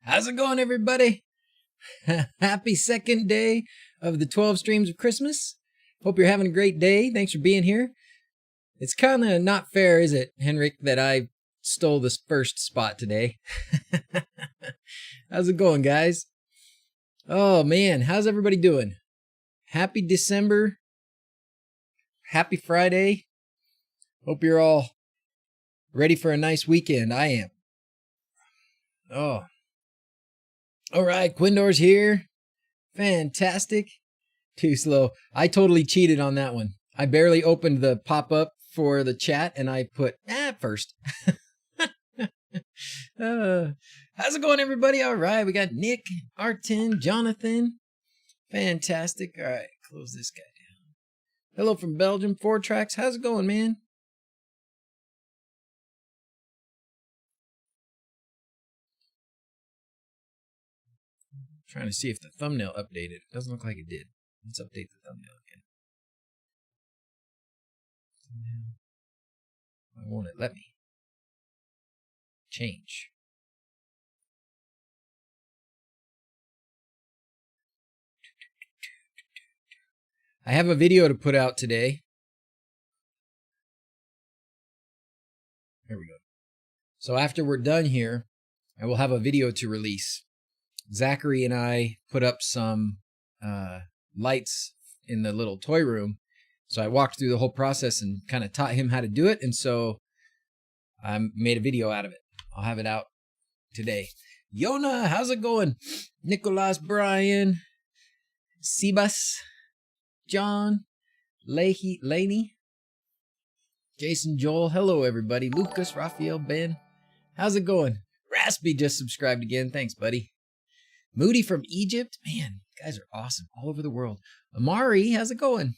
How's it going, everybody? Happy second day of the 12 streams of Christmas. Hope you're having a great day. Thanks for being here. It's kind of not fair, is it, Henrik, that I stole this first spot today? How's it going, guys? Oh, man. How's everybody doing? Happy December. Happy Friday. Hope you're all ready for a nice weekend. I am. Oh. All right, Quindor's here. Fantastic. Too slow. I totally cheated on that one. I barely opened the pop-up for the chat, and I put, first. How's it going, everybody? All right, we got Nick, Artin, Jonathan. Fantastic. All right, close this guy down. Hello from Belgium, 4 Tracks. How's it going, man? Trying to see if the thumbnail updated. It doesn't look like it did. Let's update the thumbnail again. Why won't it let me? Change. I have a video to put out today. There we go. So after we're done here, I will have a video to release. Zachary and I put up some lights in the little toy room. So I walked through the whole process and kind of taught him how to do it. And so I made a video out of it. I'll have it out today. Yona, how's it going? Nicholas, Brian, Sebas, John, Laney, Jason, Joel. Hello, everybody. Lucas, Raphael, Ben. How's it going? Raspy just subscribed again. Thanks, buddy. Moody from Egypt. Man, you guys are awesome all over the world. Amari, how's it going?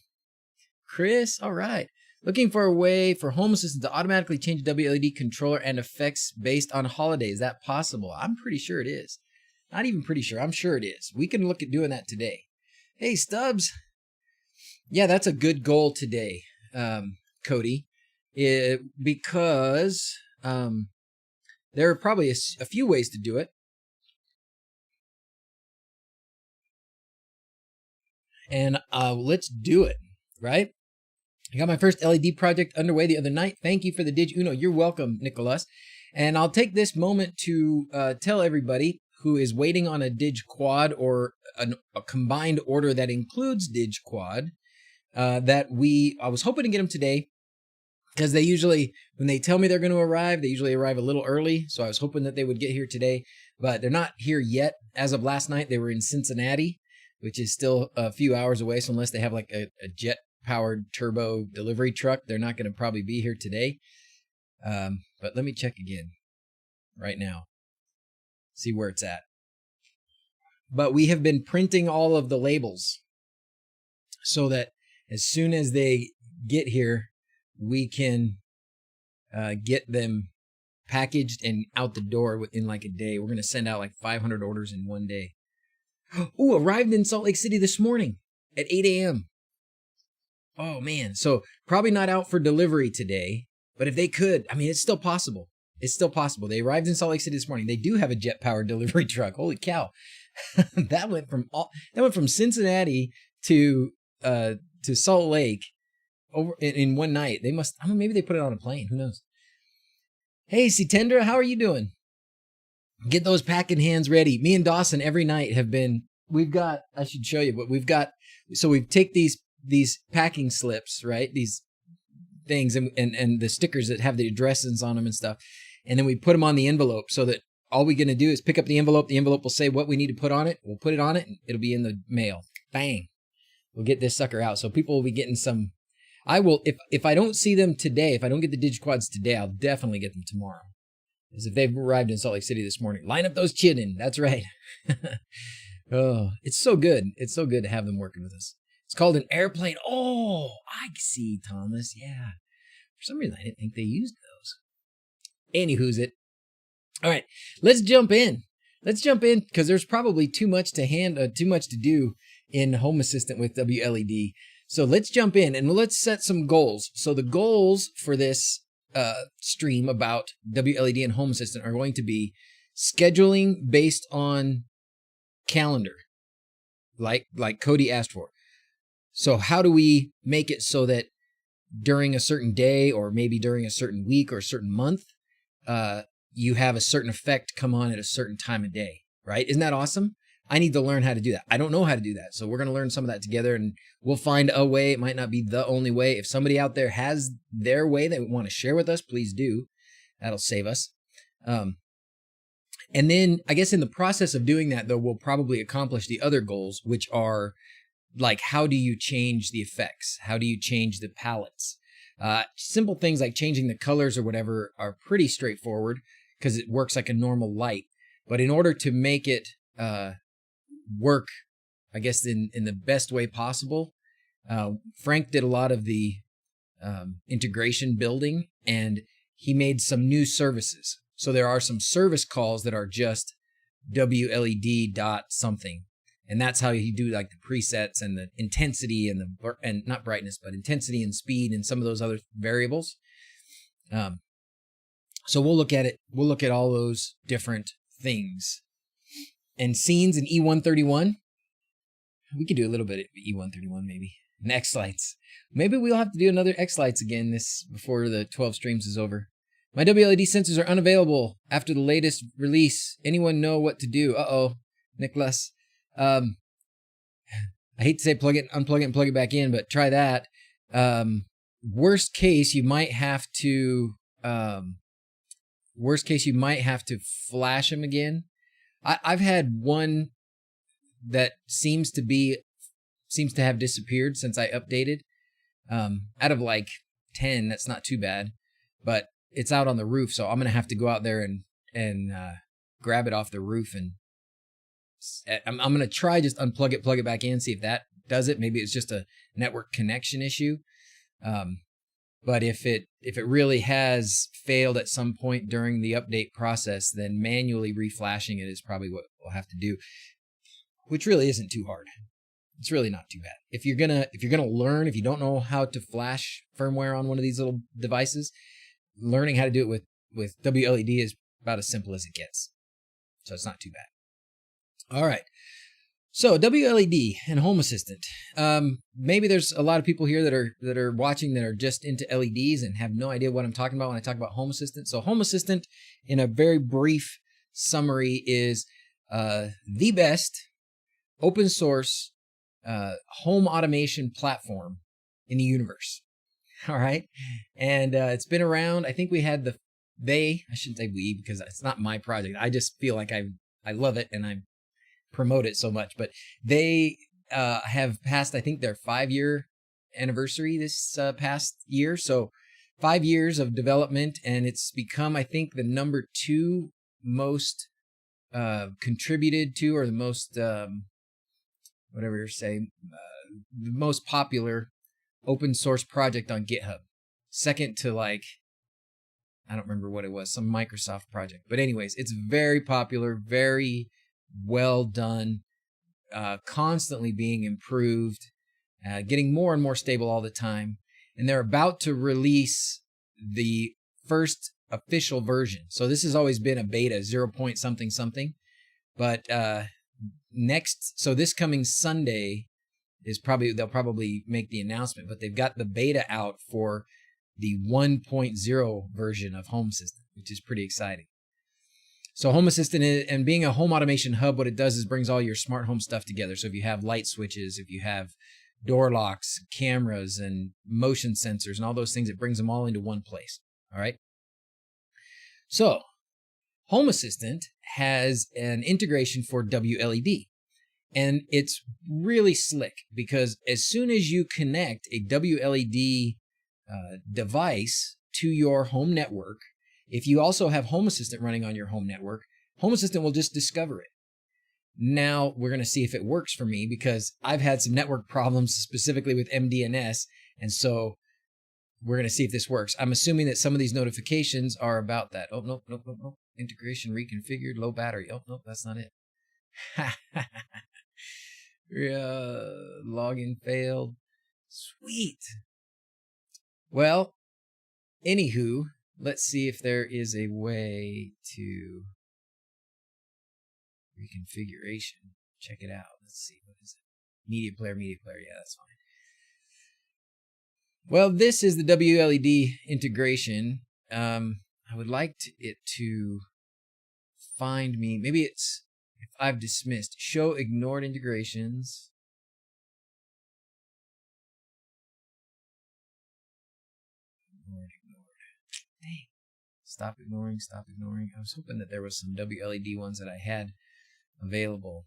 Chris, all right. Looking for a way for Home Assistant to automatically change WLED controller and effects based on holiday. Is that possible? I'm pretty sure it is. Not even pretty sure. I'm sure it is. We can look at doing that today. Hey, Stubbs. Yeah, that's a good goal today, Cody. Because there are probably a few ways to do it. And let's do it, right? I got my first LED project underway the other night. Thank you for the Dig Uno. You're welcome, Nicholas. And I'll take this moment to tell everybody who is waiting on a Dig Quad or a combined order that includes Dig Quad that I was hoping to get them today because they usually, when they tell me they're going to arrive, they usually arrive a little early. So I was hoping that they would get here today, but they're not here yet. As of last night, they were in Cincinnati, which is still a few hours away. So unless they have like a jet-powered turbo delivery truck, they're not going to probably be here today. But let me check again right now, see where it's at. But we have been printing all of the labels so that as soon as they get here, we can get them packaged and out the door within like a day. We're going to send out like 500 orders in one day. Oh, arrived in Salt Lake City this morning at 8 a.m. Oh, man. So probably not out for delivery today, but if they could, I mean, it's still possible. It's still possible. They arrived in Salt Lake City this morning. They do have a jet-powered delivery truck. Holy cow. That went from Cincinnati to Salt Lake over in one night. They must, I mean, maybe they put it on a plane. Who knows? Hey, Citendra, how are you doing? Get those packing hands ready. Me and Dawson every night I should show you, but so we take these packing slips, right? These things and the stickers that have the addresses on them and stuff. And then we put them on the envelope so that all we're going to do is pick up the envelope. The envelope will say what we need to put on it. We'll put it on it and it'll be in the mail. Bang. We'll get this sucker out. So people will be getting some. I will, if I don't see them today, if I don't get the DigiQuads today, I'll definitely get them tomorrow. As if they've arrived in Salt Lake City this morning. Line up those chitin. That's right. Oh, it's so good. It's so good to have them working with us. It's called an airplane. Oh, I see, Thomas. Yeah. For some reason, I didn't think they used those. Anywho's it. All right, let's jump in. Let's jump in because there's probably too much to do in Home Assistant with WLED. So let's jump in and let's set some goals. So the goals for this stream about WLED and Home Assistant are going to be Scheduling based on calendar, like Cody asked for. So how do we make it so that during a certain day, or maybe during a certain week or a certain month, you have a certain effect come on at a certain time of day, right? Isn't that awesome? I need to learn how to do that. I don't know how to do that. So we're going to learn some of that together, and we'll find a way. It might not be the only way. If somebody out there has their way they want to share with us, please do. That'll save us. And then I guess in the process of doing that, though, we'll probably accomplish the other goals, which are like, how do you change the effects? How do you change the palettes? Simple things like changing the colors or whatever are pretty straightforward because it works like a normal light. But in order to make it work, I guess, in the best way possible, Frank did a lot of the integration building, and he made some new services. So there are some service calls that are just WLED dot something. And that's how you do like the presets and the intensity and not brightness, but intensity and speed and some of those other variables. So we'll look at it. We'll look at all those different things. And scenes in E131. We could do a little bit of E131 maybe. And X lights. Maybe we'll have to do another X lights again before the 12 streams is over. My WLED sensors are unavailable after the latest release. Anyone know what to do? Uh-oh, Nicholas. I hate to say unplug it and plug it back in, but try that. Worst case, you might have to flash them again. I've had one that seems to have disappeared since I updated. Out of like 10, that's not too bad, but it's out on the roof, so I'm gonna have to go out there and grab it off the roof, and I'm gonna try just unplug it, plug it back in, see if that does it. Maybe it's just a network connection issue. But if it really has failed at some point during the update process, then manually reflashing it is probably what we'll have to do, which really isn't too hard. It's really not too bad. If you're gonna learn, if you don't know how to flash firmware on one of these little devices, learning how to do it with WLED is about as simple as it gets. So it's not too bad. All right. So WLED and Home Assistant. Maybe there's a lot of people here that are watching that are just into LEDs and have no idea what I'm talking about when I talk about Home Assistant. So Home Assistant, in a very brief summary, is the best open source home automation platform in the universe. All right. And it's been around. I think we had I shouldn't say we, because it's not my project. I just feel like I love it and I promote it so much. But they have passed, I think, their 5-year anniversary this past year. So 5 years of development, and it's become, I think, the number 2 most contributed to, or the most, whatever you're saying, the most popular open source project on GitHub. Second to, like, I don't remember what it was, some Microsoft project. But anyways, it's very popular, very well done, constantly being improved, getting more and more stable all the time. And they're about to release the first official version. So this has always been a beta, 0. something something. But so this coming Sunday they'll probably make the announcement, but they've got the beta out for the 1.0 version of Home Assistant, which is pretty exciting. So Home Assistant and being a home automation hub, what it does is brings all your smart home stuff together. So if you have light switches, if you have door locks, cameras, and motion sensors, and all those things, it brings them all into one place. All right. So Home Assistant has an integration for WLED. And it's really slick because as soon as you connect a WLED device to your home network, if you also have Home Assistant running on your home network, Home Assistant will just discover it. Now we're going to see if it works for me, because I've had some network problems specifically with MDNS. And so we're going to see if this works. I'm assuming that some of these notifications are about that. Oh, no. Integration reconfigured, low battery. Oh, no, that's not it. Login failed. Sweet. Well, anywho, let's see if there is a way to Reconfiguration. Check it out. Let's see. What is it? Media player. Yeah, that's fine. Well, this is the WLED integration. I would like it to find me. Maybe it's if I've dismissed. Show ignored integrations. Ignored. Dang. Stop ignoring. I was hoping that there was some WLED ones that I had available.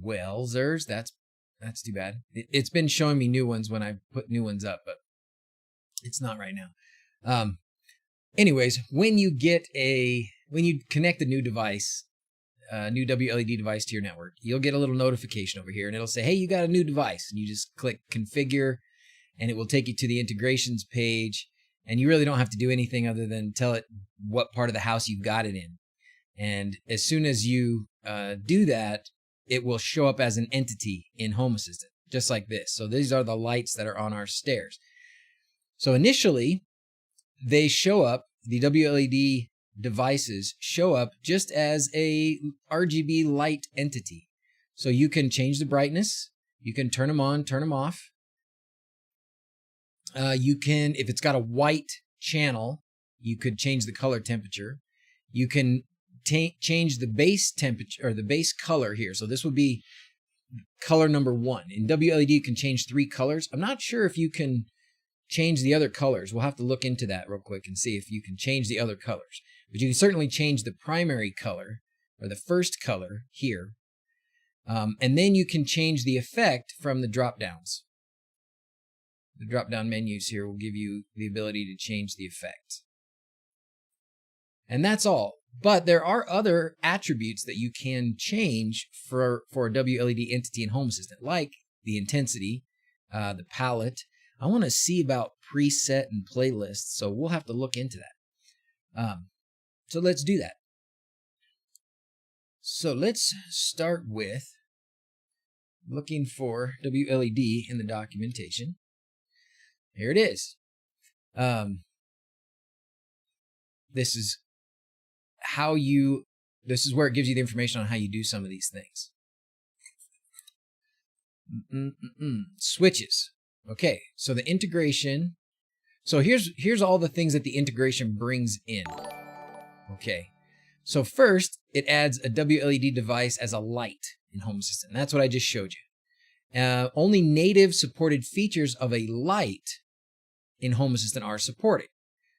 Well, ZrZs, that's too bad. It's been showing me new ones when I put new ones up, but it's not right now. Anyways, when you connect a new device, new WLED device to your network, you'll get a little notification over here, and it'll say, "Hey, you got a new device," and you just click Configure, and it will take you to the integrations page, and you really don't have to do anything other than tell it what part of the house you've got it in. And as soon as you do that, it will show up as an entity in Home Assistant, just like this. So these are the lights that are on our stairs. So initially, they show up, the WLED devices show up just as a RGB light entity. So you can change the brightness, you can turn them on, turn them off. You can, if it's got a white channel, you could change the color temperature. You can change the base temperature or the base color here. So this would be color number 1. In WLED, you can change 3 colors. I'm not sure if you can change the other colors. We'll have to look into that real quick and see if you can change the other colors. But you can certainly change the primary color or the first color here. And then you can change the effect from the drop downs. The drop down menus here will give you the ability to change the effect. And that's all. But there are other attributes that you can change for a WLED entity in Home Assistant, like the intensity, the palette. I want to see about preset and playlists, so we'll have to look into that. So let's do that. So let's start with looking for WLED in the documentation. Here it is. This is where it gives you the information on how you do some of these things. Switches. Okay, so the integration. So here's all the things that the integration brings in. Okay, so first it adds a WLED device as a light in Home Assistant. That's what I just showed you. Only native supported features of a light in Home Assistant are supported.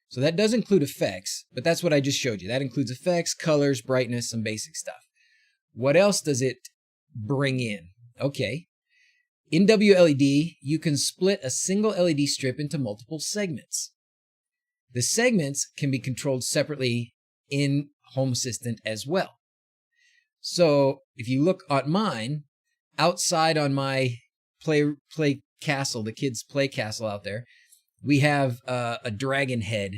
So that does include effects, but that's what I just showed you. That includes effects, colors, brightness, some basic stuff. What else does it bring in? Okay. In WLED, you can split a single LED strip into multiple segments. The segments can be controlled separately in Home Assistant as well. So if you look at mine, outside on my play castle, the kids' play castle out there, we have a dragon head,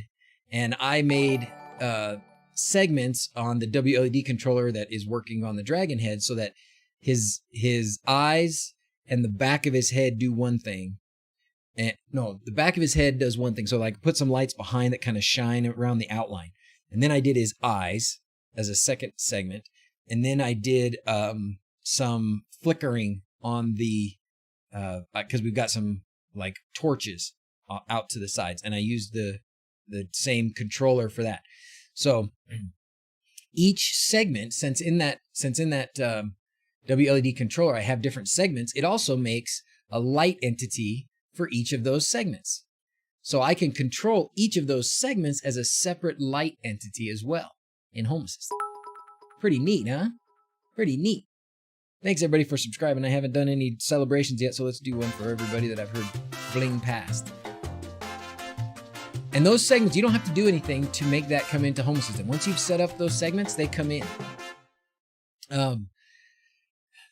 and I made segments on the WLED controller that is working on the dragon head so that his eyes and the back of his head do one thing. And no, the back of his head does one thing. So like put some lights behind that kind of shine around the outline. And then I did his eyes as a second segment. And then I did some flickering on the, because we've got some like torches out to the sides, and I used the same controller for that. So each segment, since in that WLED controller I have different segments, it also makes a light entity for each of those segments. So I can control each of those segments as a separate light entity as well in Home Assistant. Pretty neat, huh? Pretty neat. Thanks everybody for subscribing. I haven't done any celebrations yet, so let's do one for everybody that I've heard bling past. And those segments, you don't have to do anything to make that come into Home Assistant. Once you've set up those segments, they come in.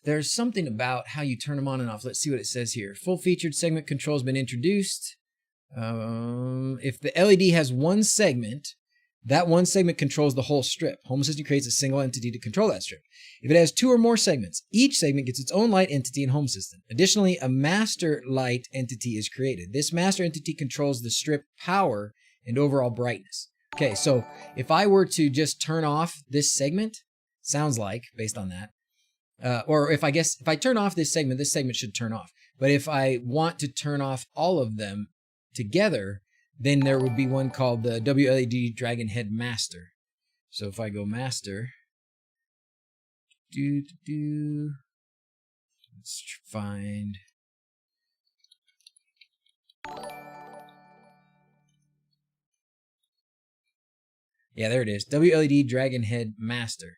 There's something about how you turn them on and off. Let's see what it says here. Full featured segment control has been introduced. If the LED has one segment, that one segment controls the whole strip. Home Assistant creates a single entity to control that strip. If it has 2 or more segments, each segment gets its own light entity in Home Assistant. Additionally, a master light entity is created. This master entity controls the strip power and overall brightness. Okay, so if I were to just turn off this segment, sounds like, based on that, or if I turn off this segment should turn off. But if I want to turn off all of them together, then there would be one called the WLED Dragon Head Master. So if I go Master, let's find. Yeah, there it is. WLED Dragon Head Master.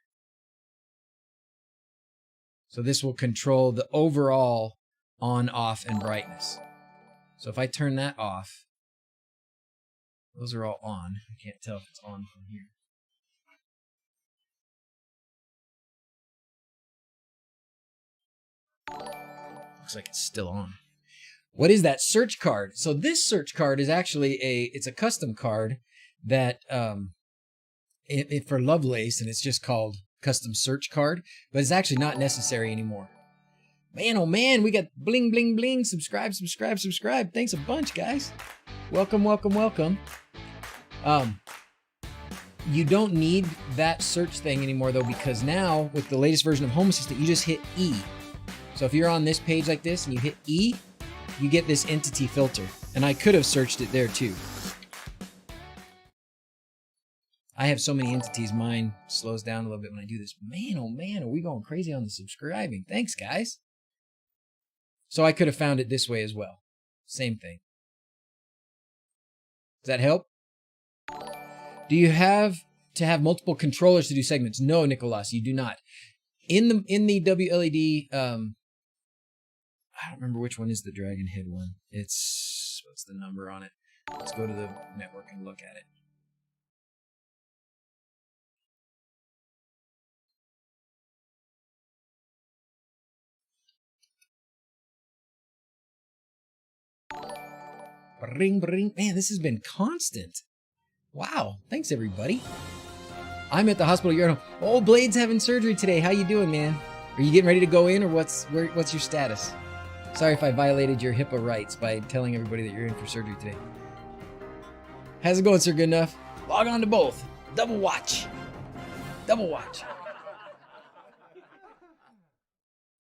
So this will control the overall on, off, and brightness. So if I turn that off, those are all on. I can't tell if it's on from here. Looks like it's still on. What is that search card? So this search card is actually it's a custom card that for Lovelace, and it's just called custom search card, but it's actually not necessary anymore. Man, oh man, we got bling, bling, bling. Subscribe, subscribe, subscribe. Thanks a bunch, guys. Welcome, welcome, welcome. You don't need that search thing anymore though, because now with the latest version of Home Assistant, you just hit E. So if you're on this page like this and you hit E, you get this entity filter. And I could have searched it there too. I have so many entities, mine slows down a little bit when I do this. Man, oh man, are we going crazy on the subscribing? Thanks, guys. So I could have found it this way as well. Same thing. Does that help? Do you have to have multiple controllers to do segments? No, Nicholas, you do not. In the WLED, I don't remember which one is the Dragon Head one. What's the number on it? Let's go to the network and look at it. Bring, bring. Man, this has been constant. Wow. Thanks, everybody. I'm at the hospital. You're at home. Oh, Blade's having surgery today. How you doing, man? Are you getting ready to go in, or what's your status? Sorry if I violated your HIPAA rights by telling everybody that you're in for surgery today. How's it going, Sir Good Enough? Log on to both. Double watch. Double watch.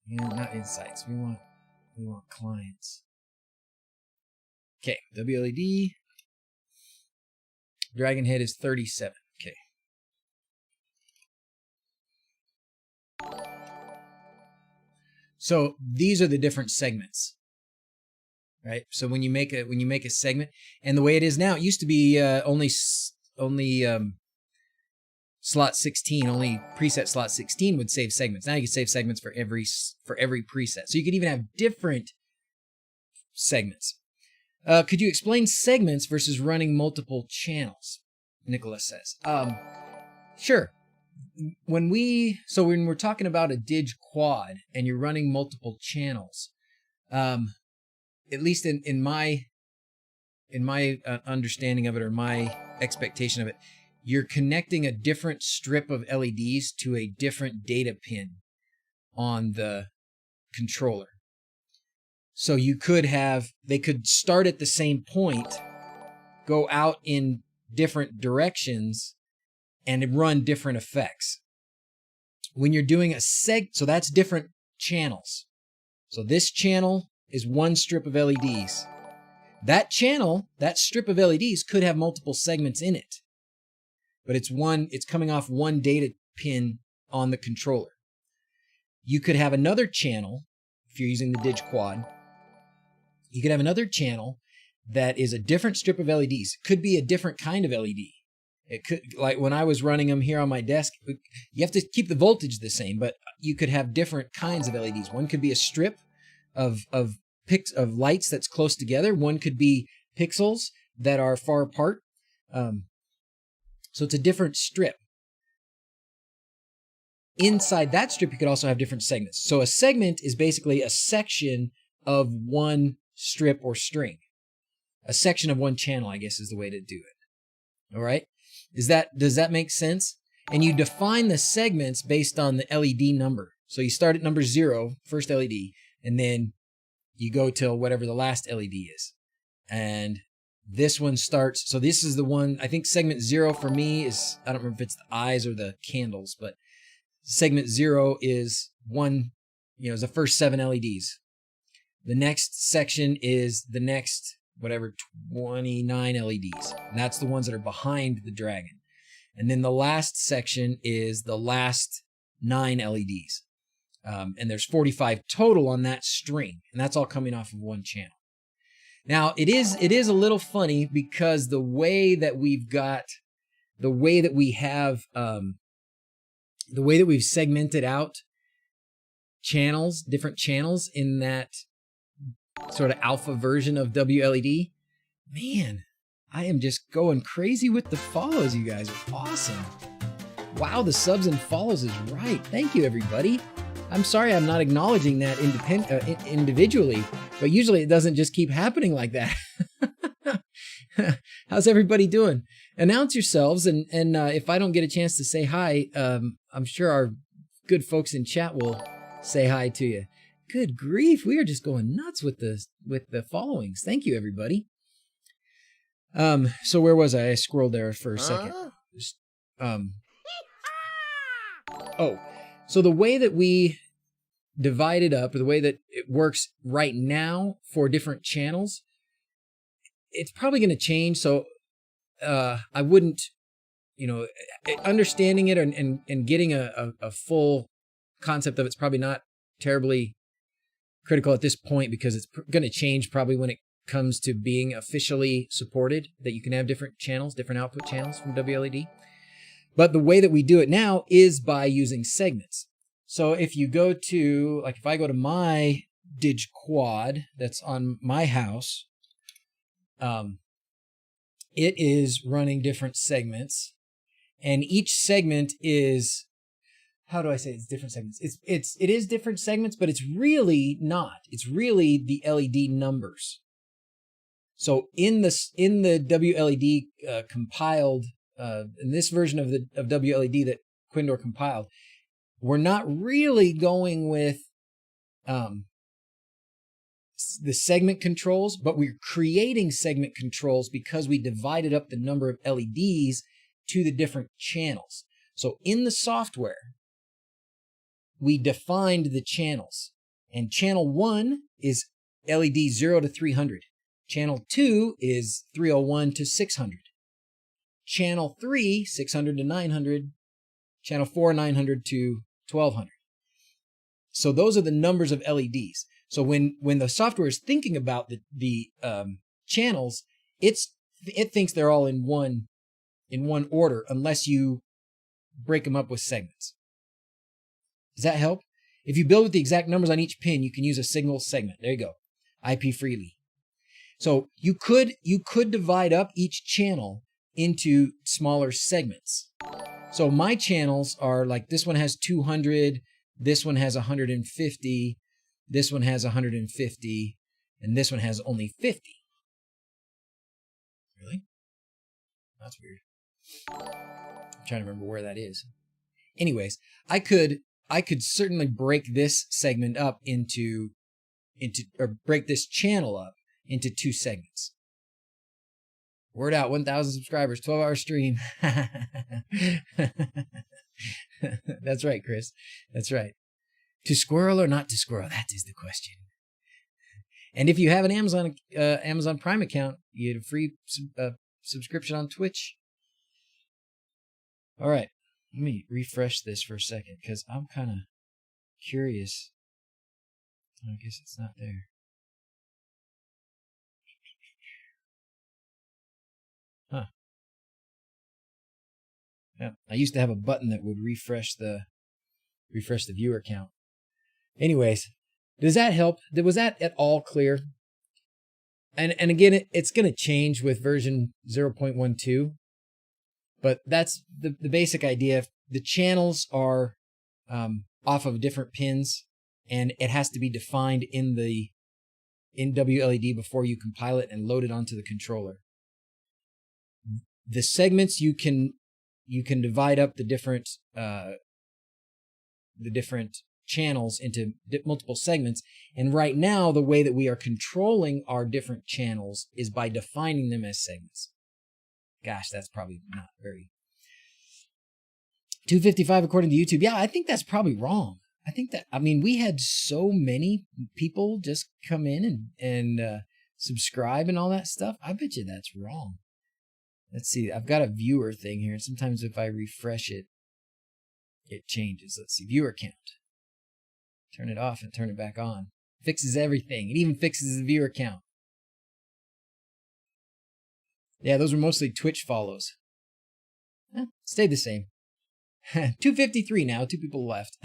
Yeah, not insights. We want clients. Okay, WLED. Dragon Head is 37. Okay. So these are the different segments, right? So when you make a segment, and the way it is now, it used to be only slot 16, only preset slot 16 would save segments. Now you can save segments for every preset. So you could even have different segments. Could you explain segments versus running multiple channels? Nicholas says. Sure. When we're talking about a dig quad and you're running multiple channels, at least in my understanding of it, or my expectation of it, you're connecting a different strip of LEDs to a different data pin on the controller. So they could start at the same point, go out in different directions, and run different effects. When you're doing so that's different channels. So this channel is one strip of LEDs. That strip of LEDs could have multiple segments in it, but it's coming off one data pin on the controller. You could have another channel, if you're using the dig quad, you could have another channel that is a different strip of LEDs. Could be a different kind of LED. It could, like when I was running them here on my desk, you have to keep the voltage the same, but you could have different kinds of LEDs. One could be a strip of lights that's close together. One could be pixels that are far apart. So it's a different strip. Inside that strip, you could also have different segments. So a segment is basically a section of one strip or string. A section of one channel, I guess, is the way to do it. All right? Does that make sense? And you define the segments based on the LED number. So you start at number 0, first LED, and then you go till whatever the last LED is. And This one starts, so this is the one, I think segment 0 for me is, I don't remember if it's the eyes or the candles, but segment 0 is one, is the first 7 LEDs. The next section is the next, 29 LEDs. And that's the ones that are behind the dragon. And then the last section is the last 9 LEDs. And there's 45 total on that string. And that's all coming off of one channel. Now, it is a little funny because the way that we've segmented out channels, different channels in that sort of alpha version of WLED, man, I am just going crazy with the follows. You guys are awesome. Wow, the subs and follows is right. Thank you, everybody. I'm sorry I'm not acknowledging that individually, but usually it doesn't just keep happening like that. How's everybody doing? Announce yourselves, and if I don't get a chance to say hi, I'm sure our good folks in chat will say hi to you. Good grief, we are just going nuts with the followings. Thank you, everybody. So where was I? I scrolled there for a second. So the way that we divide it up, or the way that it works right now for different channels, it's probably going to change. So I wouldn't, understanding it and getting a full concept of it's probably not terribly critical at this point, because it's going to change probably when it comes to being officially supported, that you can have different channels, different output channels from WLED. But the way that we do it now is by using segments. So if you go to, like if I go to my DigQuad that's on my house, it is running different segments, and each segment is, how do I say it's different segments? It is different segments, but it's really not. It's really the LED numbers. So in the WLED compiled, in this version of WLED that Quindor compiled, we're not really going with the segment controls, but we're creating segment controls because we divided up the number of LEDs to the different channels. So in the software, we defined the channels, and channel 1 is LED 0 to 300. Channel 2 is 301 to 600. Channel 3, 600 to 900. Channel 4, 900 to 1200. So those are the numbers of LEDs. So when the software is thinking about the channels, it thinks they're all in one order, unless you break them up with segments. Does that help? If you build with the exact numbers on each pin, you can use a single segment. There you go. IP freely. So you could divide up each channel into smaller segments. So my channels are like, this one has 200, this one has 150, this one has 150, and this one has only 50. Really? That's weird. I'm trying to remember where that is. Anyways, I could certainly break this segment up or break this channel up into 2 segments. Word out, 1,000 subscribers, 12-hour stream. That's right, Chris. That's right. To squirrel or not to squirrel? That is the question. And if you have an Amazon Prime account, you get a free subscription on Twitch. All right. Let me refresh this for a second, because I'm kind of curious. I guess it's not there. Huh. Yeah, I used to have a button that would refresh the viewer count. Anyways, does that help? Was that at all clear? And again, it's going to change with version 0.12, but that's the basic idea. The channels are off of different pins, and it has to be defined in WLED before you compile it and load it onto the controller. The segments you can divide up the different channels into multiple segments. And right now, the way that we are controlling our different channels is by defining them as segments. Gosh, that's probably not very... 255 according to YouTube. Yeah, I think that's probably wrong. I think that, I mean, we had so many people just come in and subscribe and all that stuff. I bet you that's wrong. Let's see. I've got a viewer thing here. Sometimes if I refresh it, it changes. Let's see. Viewer count. Turn it off and turn it back on. Fixes everything. It even fixes the viewer count. Yeah, those were mostly Twitch follows. Stayed the same. 253 now. 2 people left.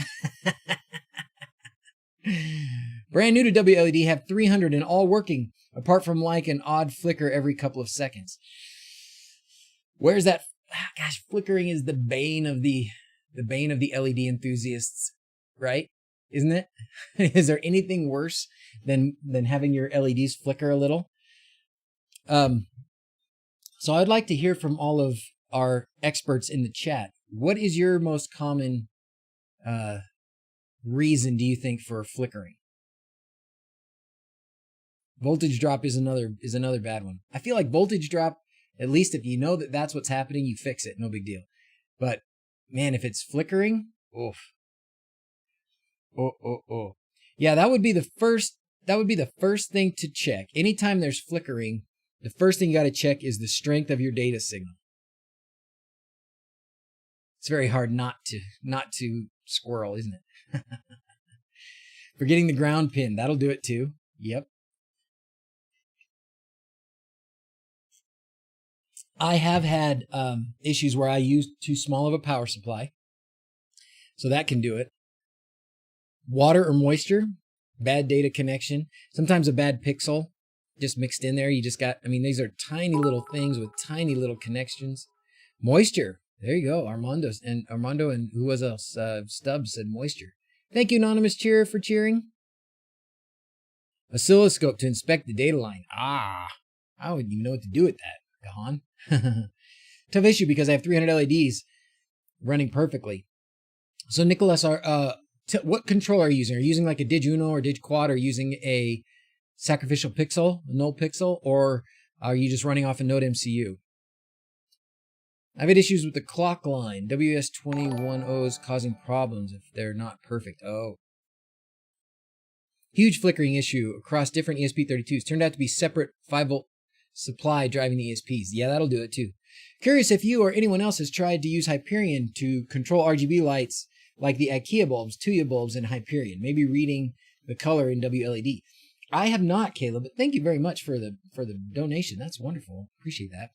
Brand new to WLED, have 300 and all working, apart from like an odd flicker every couple of seconds. Where's that? Gosh, flickering is the bane of the LED enthusiasts, right? Isn't it? Is there anything worse than having your LEDs flicker a little? So I'd like to hear from all of our experts in the chat. What is your most common reason, do you think, for flickering? Voltage drop is another bad one. I feel like voltage drop, at least if you know that that's what's happening, you fix it, no big deal. But man, if it's flickering, oof. Oh. Yeah, that would be the first thing to check. Anytime there's flickering, the first thing you got to check is the strength of your data signal. It's very hard not to squirrel, isn't it? Forgetting the ground pin, that'll do it too. Yep. I have had issues where I used too small of a power supply, so that can do it. Water or moisture, bad data connection, sometimes a bad pixel just mixed in there. You just got, I mean, these are tiny little things with tiny little connections. Moisture. There you go, Armando and who was else? Stubbs said moisture. Thank you, Anonymous Cheerer, for cheering. Oscilloscope to inspect the data line. I wouldn't even know what to do with that, Gahan. Tough issue because I have 300 LEDs running perfectly. So Nicholas, what control are you using? Are you using like a DigUno or DigQuad, or using a sacrificial pixel, a null pixel, or are you just running off a Node MCU? I've had issues with the clock line. WS21Os causing problems if they're not perfect. Oh. Huge flickering issue across different ESP32s. Turned out to be separate 5-volt supply driving the ESPs. Yeah, that'll do it too. Curious if you or anyone else has tried to use Hyperion to control RGB lights like the IKEA bulbs, Tuya bulbs, and Hyperion. Maybe reading the color in WLED. I have not, Caleb, but thank you very much for the donation. That's wonderful. Appreciate that.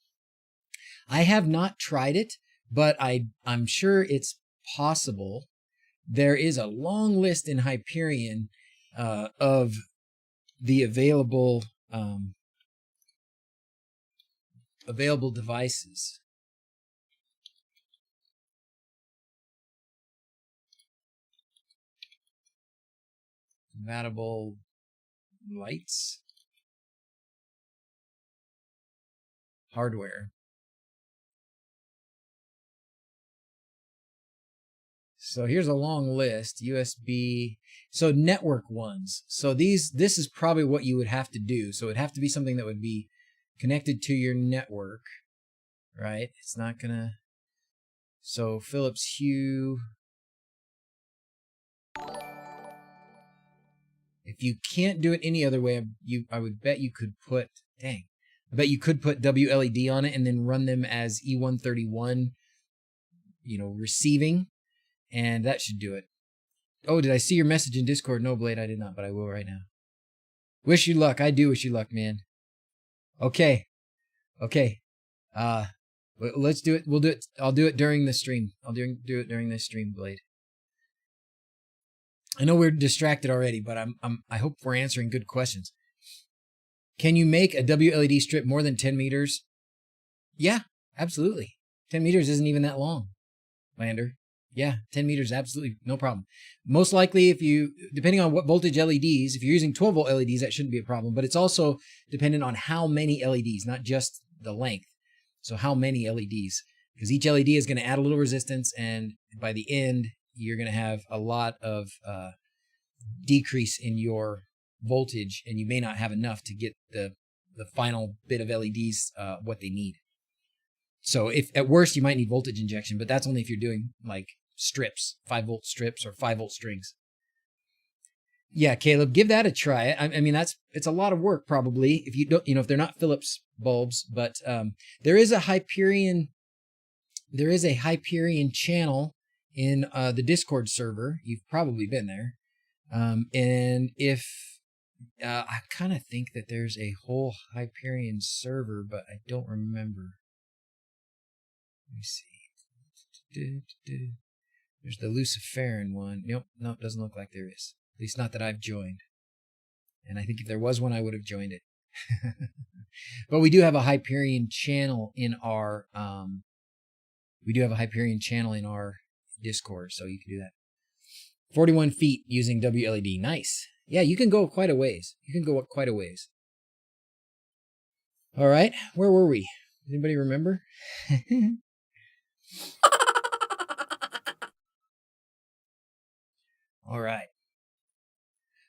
I have not tried it, but I'm sure it's possible. There is a long list in Hyperion of the available devices. Compatible lights. Hardware. So here's a long list. USB. So network ones. So this is probably what you would have to do. So it'd have to be something that would be connected to your network, right? It's not gonna. So Philips Hue. If you can't do it any other way, I would bet you could put. Dang. I bet you could put WLED on it and then run them as E131. Receiving. And that should do it. Oh, did I see your message in Discord? No, Blade, I did not, but I will right now. Wish you luck. I do wish you luck, man. Okay. Let's do it. We'll do it. I'll do it during the stream. I'll do it during this stream, Blade. I know we're distracted already, but I hope we're answering good questions. Can you make a WLED strip more than 10 meters? Yeah, absolutely. 10 meters isn't even that long, Lander. Yeah, 10 meters, absolutely, no problem. Most likely, depending on what voltage LEDs, if you're using 12-volt LEDs, that shouldn't be a problem. But it's also dependent on how many LEDs, not just the length. So how many LEDs? Because each LED is going to add a little resistance, and by the end, you're going to have a lot of decrease in your voltage, and you may not have enough to get the final bit of LEDs what they need. So if at worst you might need voltage injection, but that's only if you're doing like strips, 5-volt strips or 5-volt strings. Yeah, Caleb, give that a try. I mean, it's a lot of work probably if you don't, if they're not Philips bulbs, but there is a Hyperion channel in the Discord server. You've probably been there. And if I kind of think that there's a whole Hyperion server, but I don't remember. Let me see. There's the Luciferin one. Nope, doesn't look like there is. At least not that I've joined. And I think if there was one, I would have joined it. But we do have a Hyperion channel in our Discord, so you can do that. 41 feet using WLED. Nice. Yeah, you can go quite a ways. All right, where were we? Anybody remember? All right.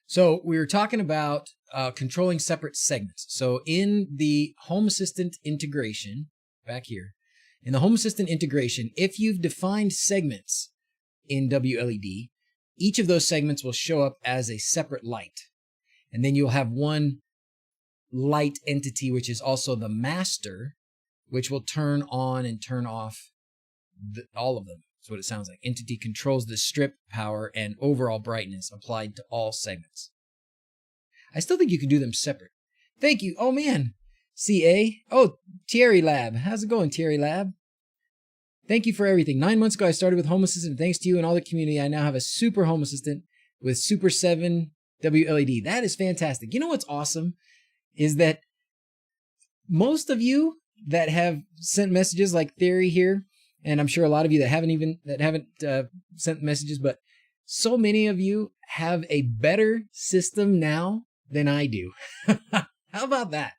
So we were talking about controlling separate segments. So in the Home Assistant integration, back here, in the Home Assistant integration, if you've defined segments in WLED, each of those segments will show up as a separate light. And then you'll have one light entity, which is also the master, which will turn on and turn off all of them. That's what it sounds like. Entity controls the strip power and overall brightness applied to all segments. I still think you can do them separate. Thank you. Oh, man. CA. Oh, Thierry Lab. How's it going, Thierry Lab? Thank you for everything. 9 months ago, I started with Home Assistant. Thanks to you and all the community, I now have a super Home Assistant with Super 7 WLED. That is fantastic. You know what's awesome is that most of you that have sent messages like Theory here, and I'm sure a lot of you that haven't sent messages, but so many of you have a better system now than I do. How about that?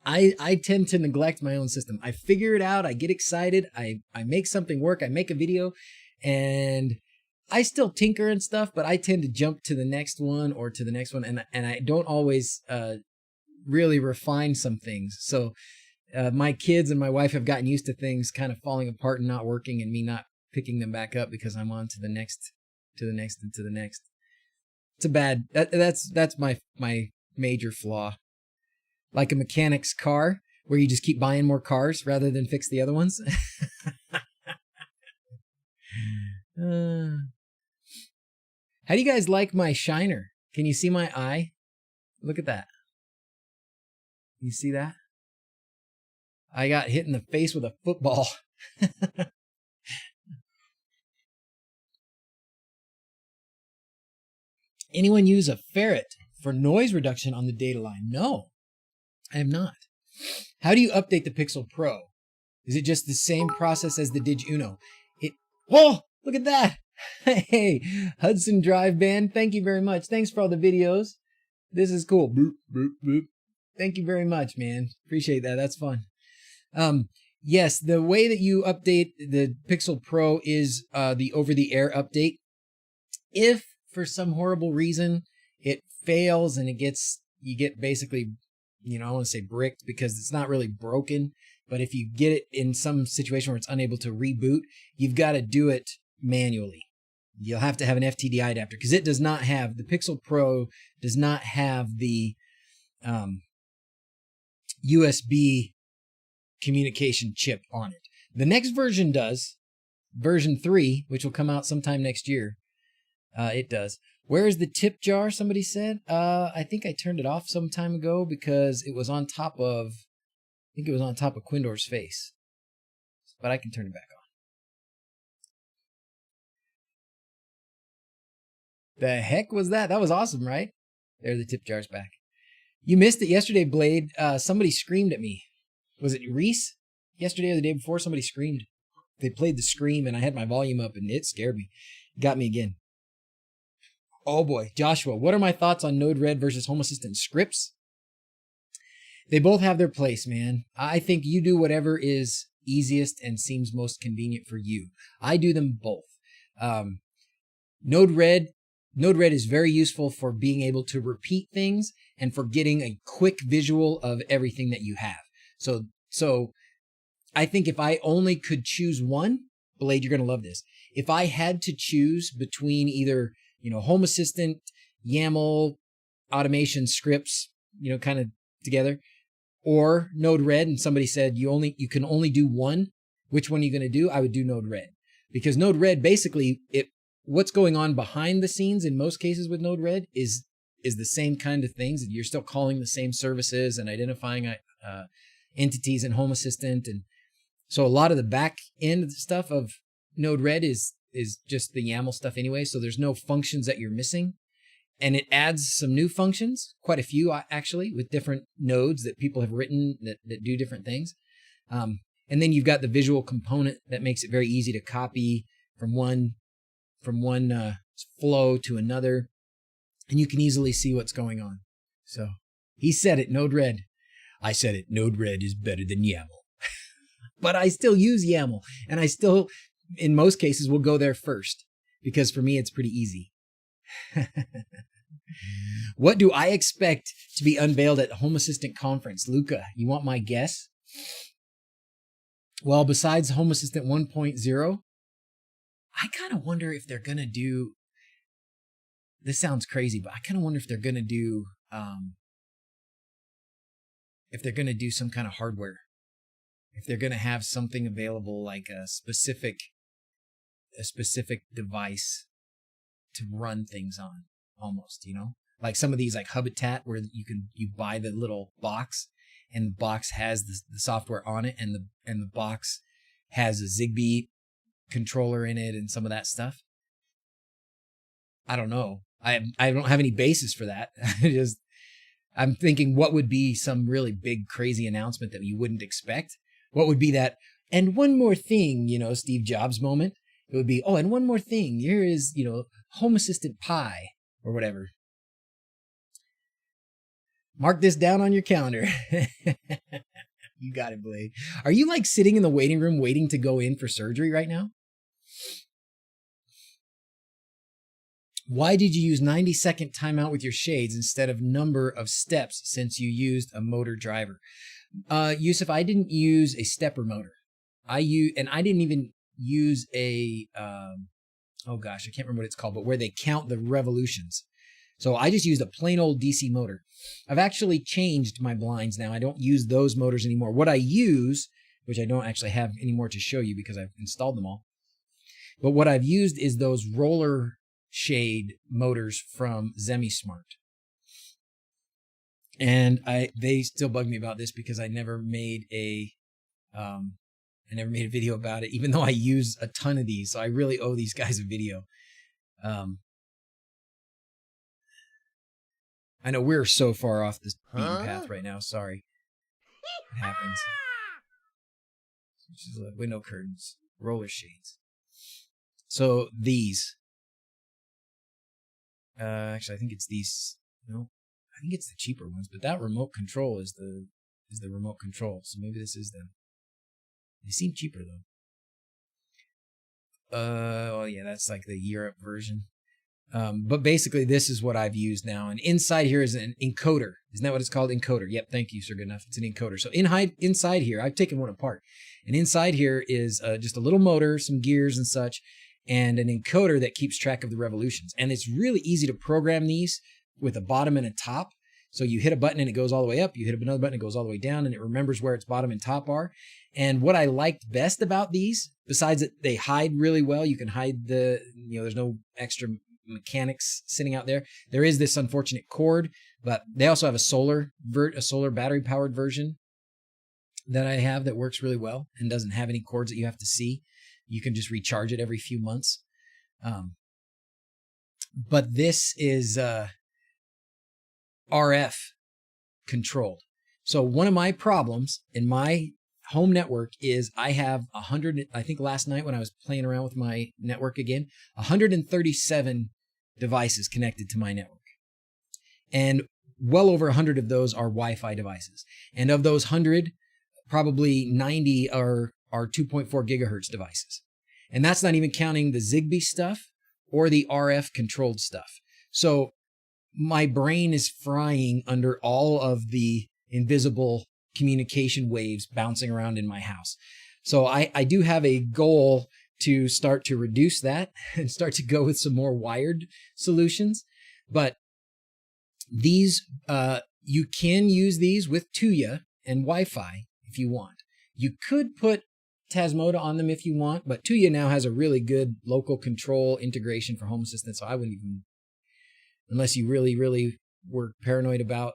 I tend to neglect my own system. I figure it out. I get excited. I make something work. I make a video, and I still tinker and stuff, but I tend to jump to the next one or to the next one, and I don't always really refine some things. So my kids and my wife have gotten used to things kind of falling apart and not working, and me not picking them back up because I'm on to the next, and to the next. It's a bad. That's my major flaw. Like a mechanic's car, where you just keep buying more cars rather than fix the other ones. How do you guys like my shiner? Can you see my eye? Look at that. You see that? I got hit in the face with a football. Anyone use a ferret for noise reduction on the data line? No, I have not. How do you update the Pixel Pro? Is it just the same process as the DrZzs? Oh, look at that. Hey, Hudson Drive Band, thank you very much. Thanks for all the videos. This is cool. Boop, boop, boop. Thank you very much, man. Appreciate that. That's fun. Yes, the way that you update the Pixel Pro is the over-the-air update. If for some horrible reason it fails and you get basically, I want to say bricked because it's not really broken, but if you get it in some situation where it's unable to reboot, you've got to do it manually. You'll have to have an FTDI adapter because the Pixel Pro does not have the USB communication chip on it. The next version does, version 3, which will come out sometime next year. It does. Where is the tip jar? Somebody said. I think I turned it off some time ago because it was on top of, Quindor's face. But I can turn it back on. The heck was that? That was awesome, right? There, the tip jar's back. You missed it yesterday, Blade. Somebody screamed at me. Was it Reese? Yesterday or the day before, somebody screamed. They played the scream, and I had my volume up, and it scared me. Got me again. Oh boy, Joshua, what are my thoughts on NodeRED versus Home Assistant scripts? They both have their place, man. I think you do whatever is easiest and seems most convenient for you. I do them both. NodeRED NodeRED is very useful for being able to repeat things and for getting a quick visual of everything that you have. So I think if I only could choose one, Blade, you're going to love this. If I had to choose between either, Home Assistant, YAML, automation scripts, kind of together, or NodeRED, and somebody said you can only do one, which one are you going to do? I would do NodeRED, because NodeRED basically, what's going on behind the scenes in most cases with NodeRED is the same kind of things. You're still calling the same services and identifying entities in Home Assistant, and so a lot of the back end stuff of NodeRED is just the YAML stuff anyway. So there's no functions that you're missing. And it adds some new functions, quite a few actually, with different nodes that people have written that do different things. And then you've got the visual component that makes it very easy to copy from one flow to another. And you can easily see what's going on. So he said it, NodeRED. I said it, NodeRED is better than YAML. But I still use YAML, and I still, in most cases, will go there first, because for me, it's pretty easy. What do I expect to be unveiled at Home Assistant Conference? Luca, you want my guess? Well, besides Home Assistant 1.0, I kind of wonder if they're going to do, this sounds crazy, but I kind of wonder if they're going to do, some kind of hardware. If they're going to have something available, like a specific device to run things on, almost, like some of these, like Habitat, where you buy the little box, and the box has the software on it, and the box has a Zigbee controller in it and some of that stuff. I don't know. I don't have any basis for that. I'm thinking, what would be some really big, crazy announcement that you wouldn't expect? What would be that? And one more thing, Steve Jobs moment. It would be, and one more thing. Here is, Home Assistant Pi or whatever. Mark this down on your calendar. You got it, Blade. Are you like sitting in the waiting room waiting to go in for surgery right now? Why did you use 90-second timeout with your shades instead of number of steps, since you used a motor driver? Yusuf, I didn't use a stepper motor. I didn't even use a, I can't remember what it's called, but where they count the revolutions. So I just used a plain old DC motor. I've actually changed my blinds now. I don't use those motors anymore. What I use, which I don't actually have anymore to show you because I've installed them all, but what I've used is those roller shade motors from ZemiSmart. And they still bug me about this because I never made a video about it, even though I use a ton of these. So I really owe these guys a video. I know we're so far off this beaten path right now. Sorry. It happens. Just window curtains, roller shades. So these. Actually, I think it's these. No, I think it's the cheaper ones, but that remote control is the remote control. So maybe this is them. They seem cheaper though. Yeah, that's like the Europe version. But basically, this is what I've used now. And inside here is an encoder. Isn't that what it's called? Encoder. Yep. Thank you, Sir Goodenough. It's an encoder. So inside here, I've taken one apart. And inside here is just a little motor, some gears and such, and an encoder that keeps track of the revolutions. And it's really easy to program these with a bottom and a top. So you hit a button and it goes all the way up. You hit another button, it goes all the way down, and it remembers where its bottom and top are. And what I liked best about these, besides that they hide really well, you can hide there's no extra mechanics sitting out there. There is this unfortunate cord, but they also have a solar battery powered version that I have that works really well and doesn't have any cords that you have to see. You can just recharge it every few months. But this is RF controlled. So one of my problems in my home network is I have 100, I think last night when I was playing around with my network again, 137 devices connected to my network. And well over 100 of those are Wi-Fi devices. And of those 100, probably 90 are 2.4 gigahertz devices. And that's not even counting the Zigbee stuff or the RF controlled stuff. So my brain is frying under all of the invisible communication waves bouncing around in my house. So I do have a goal to start to reduce that and start to go with some more wired solutions. But these, you can use these with Tuya and Wi-Fi if you want. You could put Tasmota on them if you want, but Tuya now has a really good local control integration for Home Assistant, so I wouldn't even, unless you really, really were paranoid about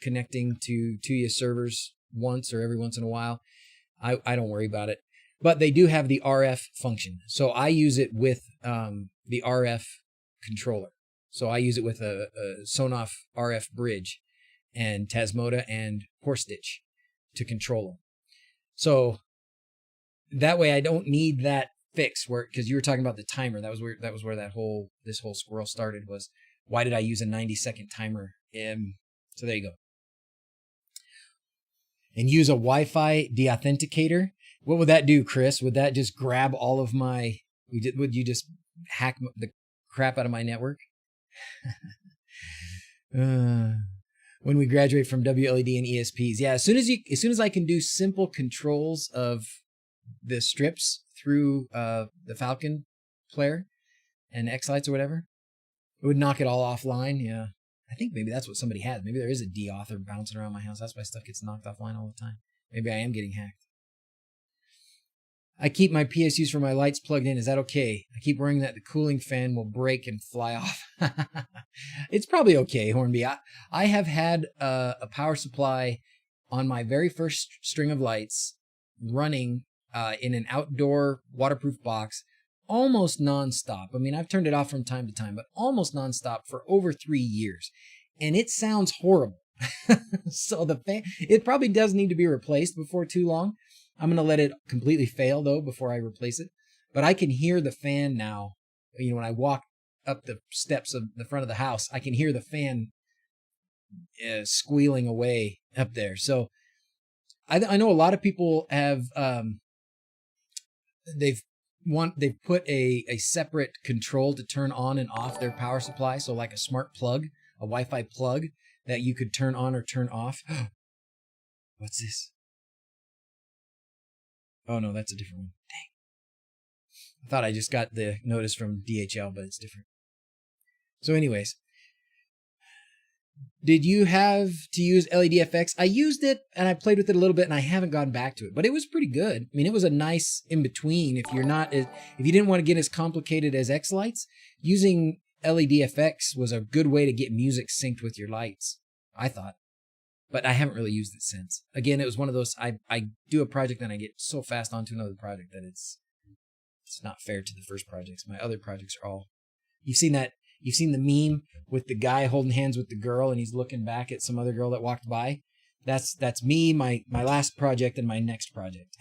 connecting to Tuya servers once or every once in a while, I don't worry about it. But they do have the RF function, so I use it with the RF controller. So I use it with a Sonoff RF bridge and Tasmota and Horsestitch to control them. So that way I don't need that fix because you were talking about the timer. That was where this whole squirrel started, was why did I use a 90-second timer? So there you go. And use a Wi-Fi deauthenticator. What would that do, Chris? Would that just grab all of my, would you just hack the crap out of my network? When we graduate from WLED and ESPs. Yeah, as soon as I can do simple controls of the strips through the Falcon player and X-Lights or whatever, it would knock it all offline. Yeah. I think maybe that's what somebody has. Maybe there is a deauther bouncing around my house. That's why stuff gets knocked offline all the time. Maybe I am getting hacked. I keep my PSUs for my lights plugged in. Is that okay? I keep worrying that the cooling fan will break and fly off. It's probably okay, Hornby. I have had a power supply on my very first string of lights running in an outdoor waterproof box almost nonstop. I mean, I've turned it off from time to time, but almost nonstop for over 3 years. And it sounds horrible. So the fan, it probably does need to be replaced before too long. I'm going to let it completely fail, though, before I replace it. But I can hear the fan now. You know, when I walk up the steps of the front of the house, I can hear the fan squealing away up there. So I know a lot of people have, they've put a separate control to turn on and off their power supply. So like a smart plug, a Wi-Fi plug that you could turn on or turn off. What's this? Oh, no, that's a different one. Dang. I thought I just got the notice from DHL, but it's different. So anyways, did you have to use LEDFX? I used it and I played with it a little bit and I haven't gone back to it, but it was pretty good. I mean, it was a nice in-between. If you didn't want to get as complicated as X-Lights, using LEDFX was a good way to get music synced with your lights, I thought. But I haven't really used it since. Again, it was one of those, I do a project and I get so fast onto another project that it's not fair to the first projects. My other projects are all, you've seen the meme with the guy holding hands with the girl and he's looking back at some other girl that walked by. That's me, my last project and my next project.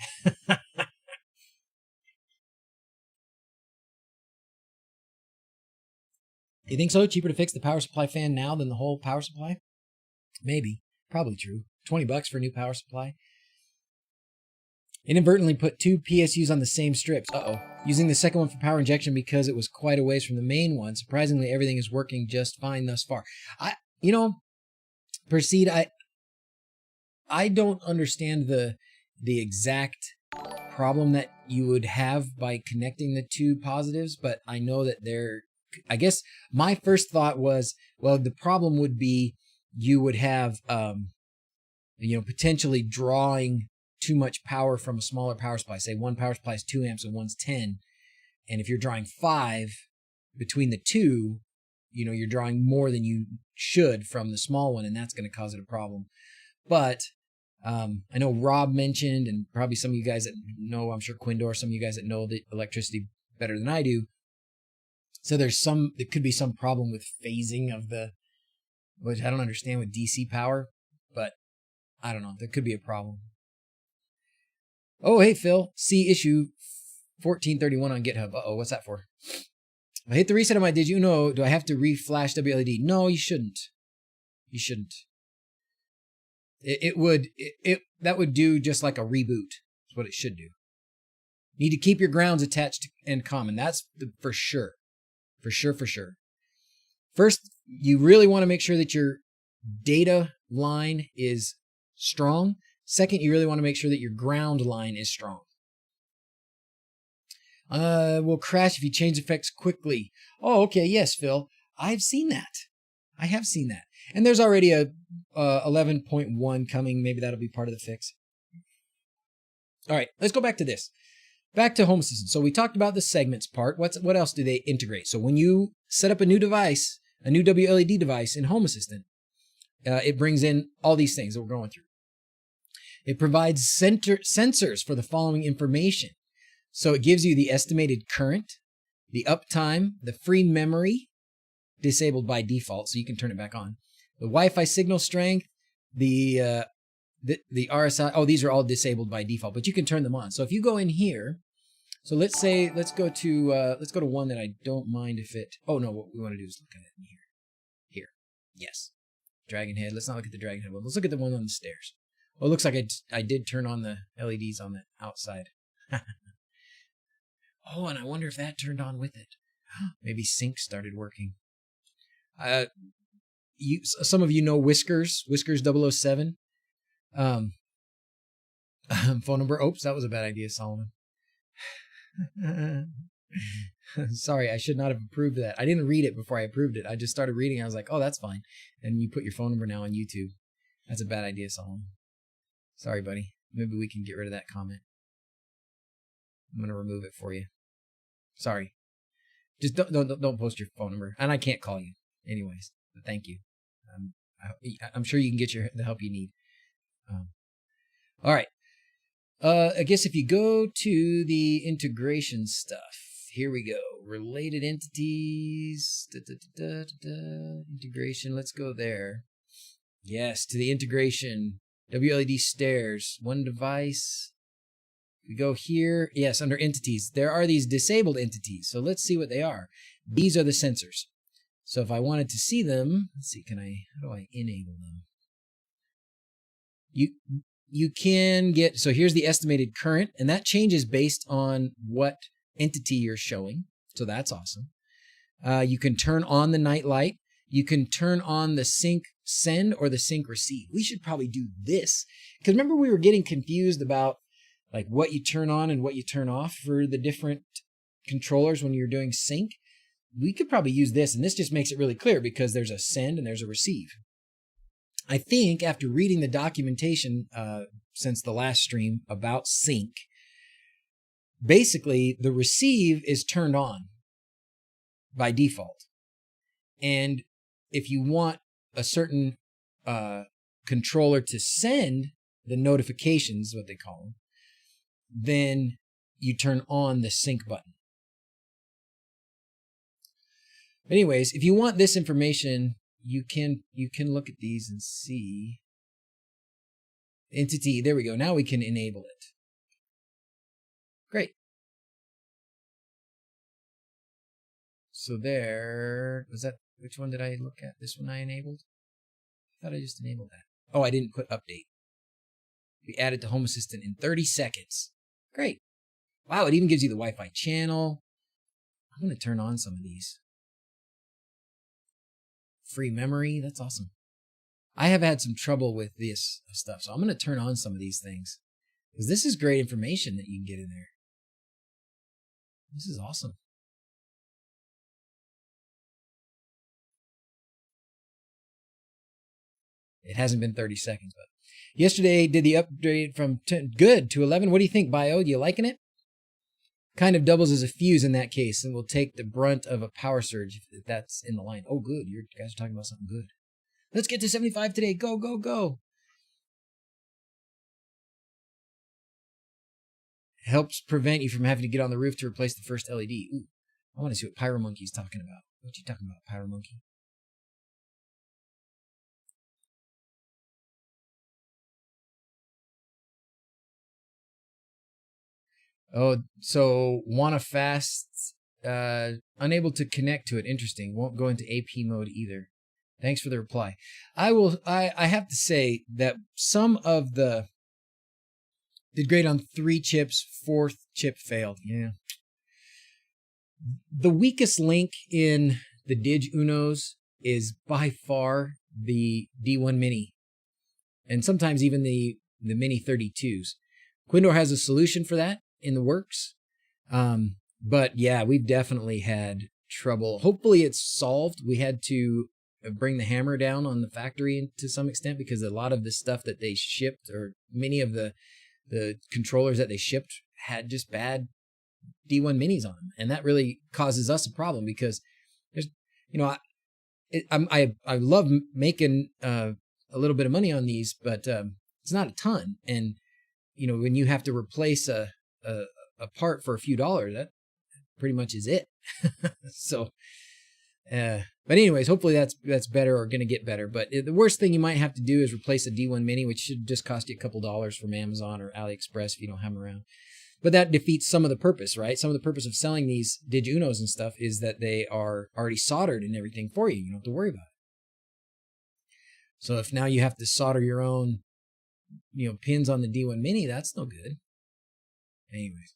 You think so? Cheaper to fix the power supply fan now than the whole power supply? Maybe. Probably true. $20 for a new power supply. Inadvertently put 2 PSUs on the same strips. Using the second one for power injection because it was quite a ways from the main one. Surprisingly, everything is working just fine thus far. Proceed. I don't understand the exact problem that you would have by connecting the 2 positives, but I know that I guess my first thought was, well, the problem would be you would have, potentially drawing too much power from a smaller power supply. Say one power supply is 2 amps and one's 10. And if you're drawing 5 between the 2, you're drawing more than you should from the small one, and that's going to cause it a problem. But I know Rob mentioned, and probably some of you guys that know, I'm sure Quindor, some of you guys that know the electricity better than I do. So there could be some problem with phasing of which I don't understand with DC power, but I don't know. There could be a problem. Oh, hey, Phil. See issue 1431 on GitHub. What's that for? I hit the reset on my Did You Know. Do I have to reflash WLED? No, you shouldn't. You shouldn't. That would do just like a reboot. That's what it should do. Need to keep your grounds attached and common. That's for sure. For sure. First, you really want to make sure that your data line is strong. Second, you really want to make sure that your ground line is strong. Will crash if you change effects quickly. Oh, okay. Yes, Phil. I've seen that. I have seen that. And there's already a 11.1 coming. Maybe that'll be part of the fix. All right, let's go back to this. Back to Home Assistant. So we talked about the segments part. What else do they integrate? So when you set up a new device, a new WLED device in Home Assistant, it brings in all these things that we're going through. It provides sensors for the following information. So it gives you the estimated current, the uptime, the free memory, disabled by default, so you can turn it back on, the Wi-Fi signal strength, the RSI. Oh, these are all disabled by default, but you can turn them on. So if you go in here, so let's go to one that I don't mind if it. Oh no, what we want to do is look at it in here. Here, yes, Dragon Head. Let's not look at the Dragon Head one. Let's look at the one on the stairs. Oh, it looks like I did turn on the LEDs on the outside. Oh, and I wonder if that turned on with it. Maybe sync started working. Some of you know Whiskers 007. Phone number. Oops, that was a bad idea, Solomon. Sorry, I should not have approved that. I didn't read it before I approved it. I just started reading. I was like, oh, that's fine. And you put your phone number now on YouTube. That's a bad idea, Solomon. Sorry, buddy. Maybe we can get rid of that comment. I'm going to remove it for you. Sorry. Just don't post your phone number. And I can't call you anyways. But thank you. I'm sure you can get the help you need. All right. I guess if you go to the integration stuff, here we go. Related entities. Integration. Let's go there. Yes, to the integration. WLED stairs. One device. We go here. Yes, under entities. There are these disabled entities. So let's see what they are. These are the sensors. So if I wanted to see them, let's see, how do I enable them? You can get, so here's the estimated current, and that changes based on what entity you're showing. So that's awesome. You can turn on the night light. You can turn on the sync send or the sync receive. We should probably do this, because remember we were getting confused about like what you turn on and what you turn off for the different controllers when you're doing sync. We could probably use this, and this just makes it really clear because there's a send and there's a receive. I think after reading the documentation since the last stream about sync, basically the receive is turned on by default. And if you want a certain controller to send the notifications, what they call them, then you turn on the sync button. Anyways, if you want this information, you can look at these and see. Entity, there we go. Now we can enable it. Great. So there, was that, which one did I look at? This one I enabled? I thought I just enabled that. Oh, I didn't put update. We added to Home Assistant in 30 seconds. Great. Wow, it even gives you the Wi-Fi channel. I'm going to turn on some of these. Free memory, that's awesome. I have had some trouble with this stuff, so I'm going to turn on some of these things, because this is great information that you can get in there. This is awesome. It hasn't been 30 seconds, but yesterday did the upgrade from 10, good to 11. What do you think, Bio? Do you liking it? Kind of doubles as a fuse in that case and will take the brunt of a power surge if that's in the line. Oh, good. You guys are talking about something good. Let's get to 75 today. Go, go, go. Helps prevent you from having to get on the roof to replace the first LED. Ooh, I want to see what Pyro Monkey's talking about. What you talking about, Pyro Monkey? Oh, so wanna fast, unable to connect to it. Interesting. Won't go into AP mode either. Thanks for the reply. I have to say that some of the did great on 3 chips, 4th chip failed. Yeah. The weakest link in the DrZzs is by far the D1 Mini, and sometimes even the Mini 32s. Quindor has a solution for that in the works. But yeah, we've definitely had trouble. Hopefully it's solved. We had to bring the hammer down on the factory to some extent because a lot of the stuff that they shipped, or many of the controllers that they shipped, had just bad D1 Minis on them. And that really causes us a problem because there's, I love making a little bit of money on these, but it's not a ton. And, when you have to replace a part for a few dollars, that pretty much is it. So, but anyways, hopefully that's better or going to get better. But the worst thing you might have to do is replace a D1 Mini, which should just cost you a couple dollars from Amazon or AliExpress if you don't have them around. But that defeats some of the purpose, right? Some of the purpose of selling these DrZzs and stuff is that they are already soldered and everything for you. You don't have to worry about it. So if now you have to solder your own, pins on the D1 Mini, that's no good. Anyways.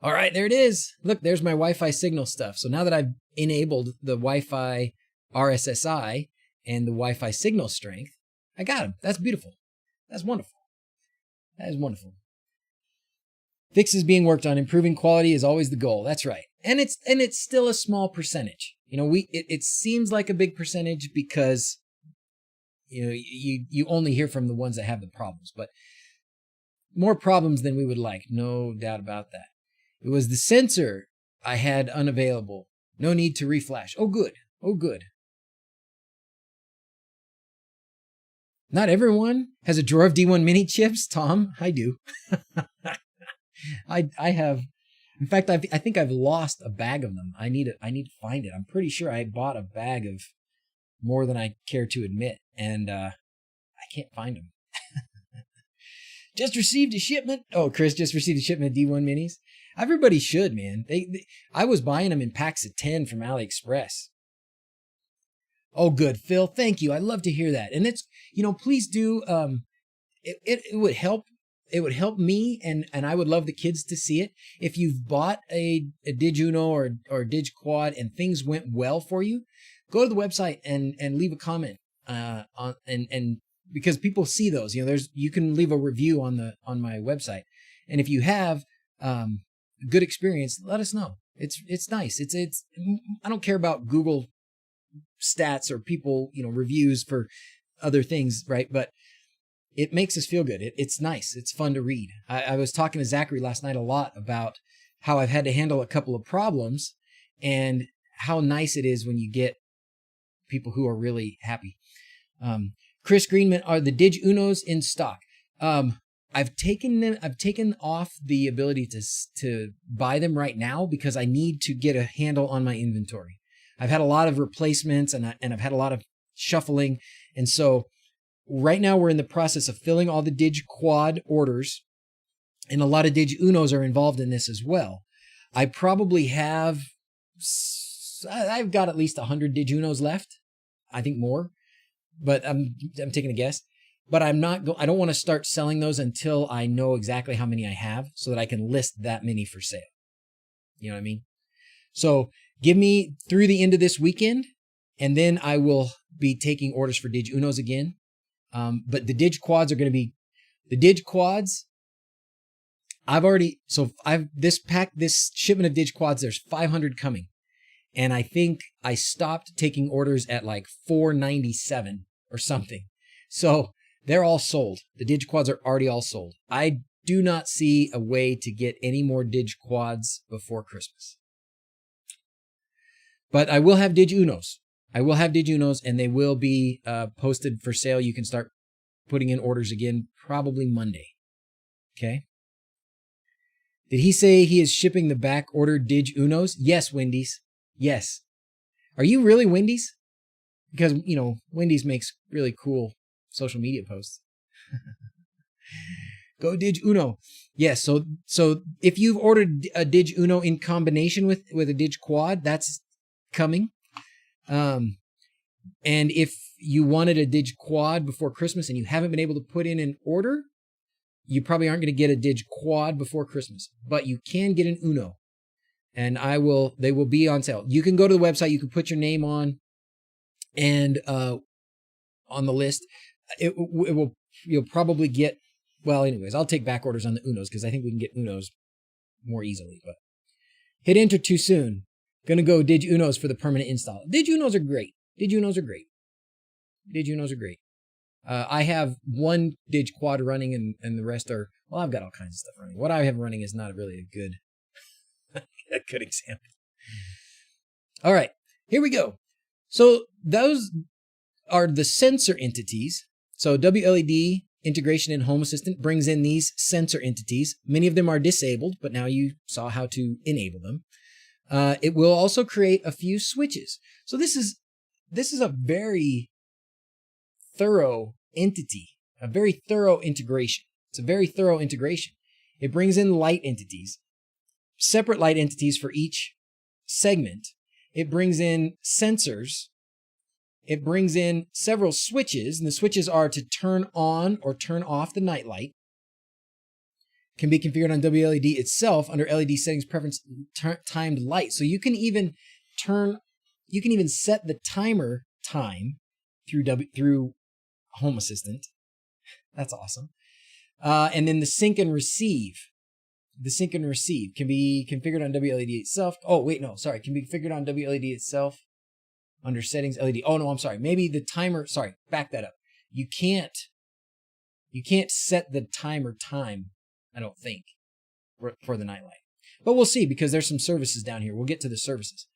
All right, there it is. Look, there's my Wi-Fi signal stuff. So now that I've enabled the Wi-Fi RSSI and the Wi-Fi signal strength, I got them. That's beautiful. That's wonderful. That is wonderful. Fixes being worked on. Improving quality is always the goal. That's right. And it's still a small percentage. It seems like a big percentage because you only hear from the ones that have the problems, but more problems than we would like. No doubt about that. It was the sensor I had unavailable. No need to reflash. Oh, good. Oh, good. Not everyone has a drawer of D1 Mini chips, Tom. I do. I have. In fact, I think I've lost a bag of them. I need to find it. I'm pretty sure I bought a bag of more than I care to admit, and I can't find them. Just received a shipment. Oh, Chris just received a shipment of D1 Minis. Everybody should, man. I was buying them in packs of 10 from AliExpress. Oh, good, Phil. Thank you. I love to hear that. And it's, please do. It would help. It would help me, and I would love the kids to see it. If you've bought a DrZz or DrZz and things went well for you, go to the website and leave a comment and because people see those. You can leave a review on my website, and if you have a good experience, let us know. It's nice. It's I don't care about Google stats or people reviews for other things, right? But it makes us feel good. It's nice. It's fun to read. I was talking to Zachary last night a lot about how I've had to handle a couple of problems and how nice it is when you get people who are really happy. Chris Greenman, are the DrZzs in stock? I've taken off the ability to buy them right now because I need to get a handle on my inventory. I've had a lot of replacements and I've had a lot of shuffling. And so right now we're in the process of filling all the DrQuad orders, and a lot of DrZzs are involved in this as well. I probably have, I've got at least 100 DrZzs left. I think more, but I'm taking a guess. But I don't want to start selling those until I know exactly how many I have so that I can list that many for sale. You know what I mean? So give me through the end of this weekend, and then I will be taking orders for DrZzs again. But the DrQuads are going to be the DrQuads. This shipment of DrQuads, there's 500 coming. And I think I stopped taking orders at like 497 or something. So they're all sold. The DrQuads are already all sold. I do not see a way to get any more DrQuads before Christmas. But I will have DrZzs. And they will be posted for sale. You can start putting in orders again probably Monday. Okay? Did he say he is shipping the back ordered DrZzs? Yes, Wendy's. Yes. Are you really Wendy's? Because, Wendy's makes really cool social media posts. Go DrZz. Yes, so if you've ordered a DrZz in combination with a DrQuad, that's coming. And if you wanted a DrQuad before Christmas and you haven't been able to put in an order, you probably aren't going to get a DrQuad before Christmas, but you can get an Uno. And they will be on sale. You can go to the website, you can put your name on And on the list, you'll probably get, well, anyways, I'll take back orders on the Unos because I think we can get Unos more easily. But hit enter too soon. Gonna go Dig Unos for the permanent install. Dig Unos are great. Dig Unos are great. Dig Unos are great. I have one Dig Quad running and the rest are, well, I've got all kinds of stuff running. What I have running is not really a good example. All right, here we go. So those are the sensor entities. So WLED Integration and Home Assistant brings in these sensor entities. Many of them are disabled, but now you saw how to enable them. It will also create a few switches. So this is a very thorough entity, a very thorough integration. It's a very thorough integration. It brings in light entities, separate light entities for each segment. It brings in sensors. It brings in several switches, and the switches are to turn on or turn off the night light. Can be configured on WLED itself under LED settings preference timed light. So you can even set the timer time through Home Assistant. That's awesome. And then the sync and receive. The sync and receive can be configured on WLED itself. Oh, wait, no, sorry. Can be configured on WLED itself under settings LED. Oh, no, I'm sorry. Maybe the timer, sorry, back that up. You can't set the timer time, I don't think, for the nightlight. But we'll see because there's some services down here. We'll get to the services.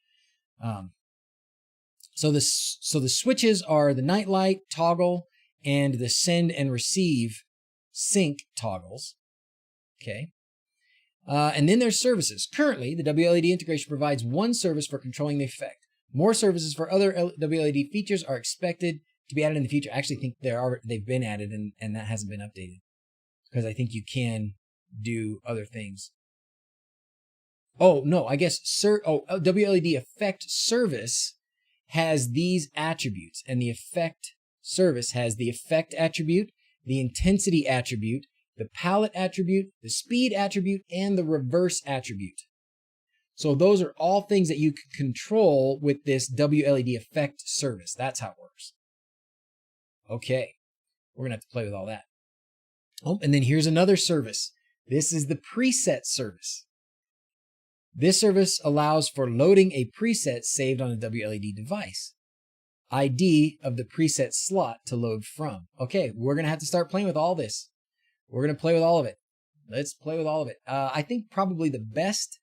So the switches are the nightlight toggle and the send and receive sync toggles. Okay. And then there's services. Currently, the WLED integration provides one service for controlling the effect. More services for other WLED features are expected to be added in the future. I actually think they've been added and that hasn't been updated because I think you can do other things. Oh, no, I guess WLED effect service has these attributes, and the effect service has the effect attribute, the intensity attribute, the palette attribute, the speed attribute, and the reverse attribute. So those are all things that you can control with this WLED effect service. That's how it works. Okay, we're going to have to play with all that. Oh, and then here's another service. This is the preset service. This service allows for loading a preset saved on a WLED device. ID of the preset slot to load from. Okay, we're going to have to start playing with all this. We're going to play with all of it. Let's play with all of it. I think probably the best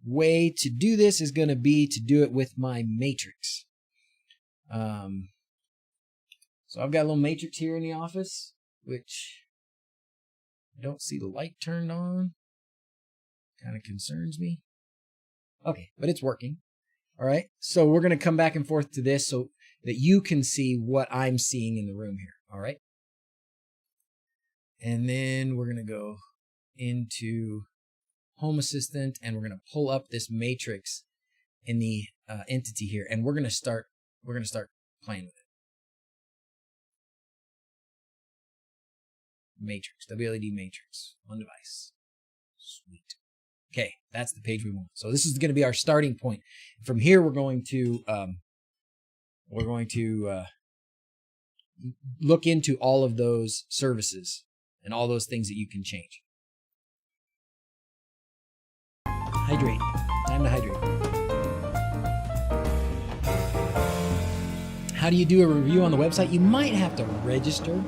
way to do this is going to be to do it with my matrix. So I've got a little matrix here in the office, which I don't see the light turned on. Kind of concerns me. Okay, but it's working. All right, so we're going to come back and forth to this so that you can see what I'm seeing in the room here. All right. And then we're going to go into Home Assistant and we're going to pull up this matrix in the entity here, and we're going to start playing with it. Matrix, WLED matrix, one device. Sweet. Okay, that's the page we want. So this is going to be our starting point. From here, we're going to look into all of those services and all those things that you can change. Hydrate. Time to hydrate. How do you do a review on the website? You might have to register.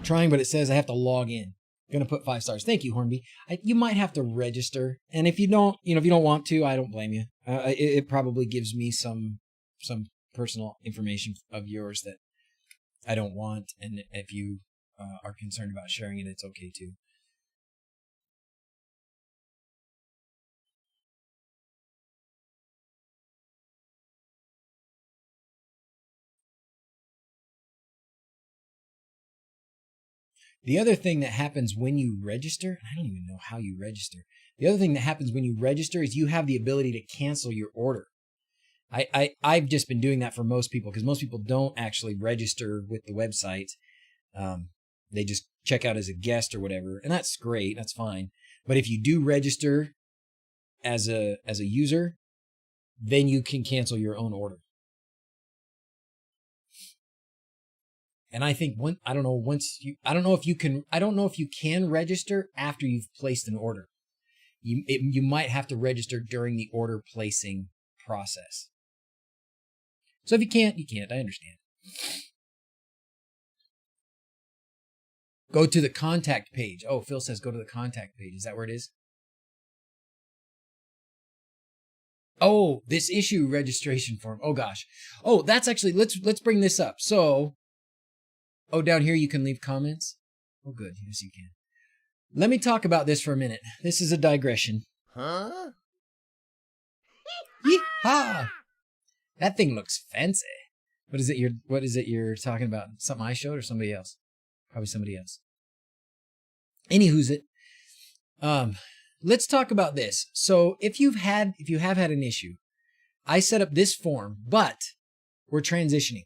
Trying, but it says I have to log in. Gonna put 5 stars. Thank you, Hornby. You might have to register, and if you don't, if you don't want to, I don't blame you. It probably gives me some personal information of yours that I don't want, and if you are concerned about sharing it, it's okay too. The other thing that happens when you register, I don't even know how you register. The other thing that happens when you register is you have the ability to cancel your order. I've just been doing that for most people because most people don't actually register with the website. They just check out as a guest or whatever, and that's great. That's fine. But if you do register as a user, then you can cancel your own order. And I think I don't know if you can register after you've placed an order. You might have to register during the order placing process. So if you can't, you can't. I understand. Go to the contact page. Oh, Phil says go to the contact page. Is that where it is? Oh, this issue registration form. Oh gosh. Oh, that's actually, let's bring this up. So, oh, down here you can leave comments. Oh, good. Yes, you can. Let me talk about this for a minute. This is a digression. Huh? Yeehaw! That thing looks fancy. What is it you're talking about? Something I showed or somebody else? Probably somebody else. Anywho's it. Let's talk about this. So if you have had an issue, I set up this form, but we're transitioning.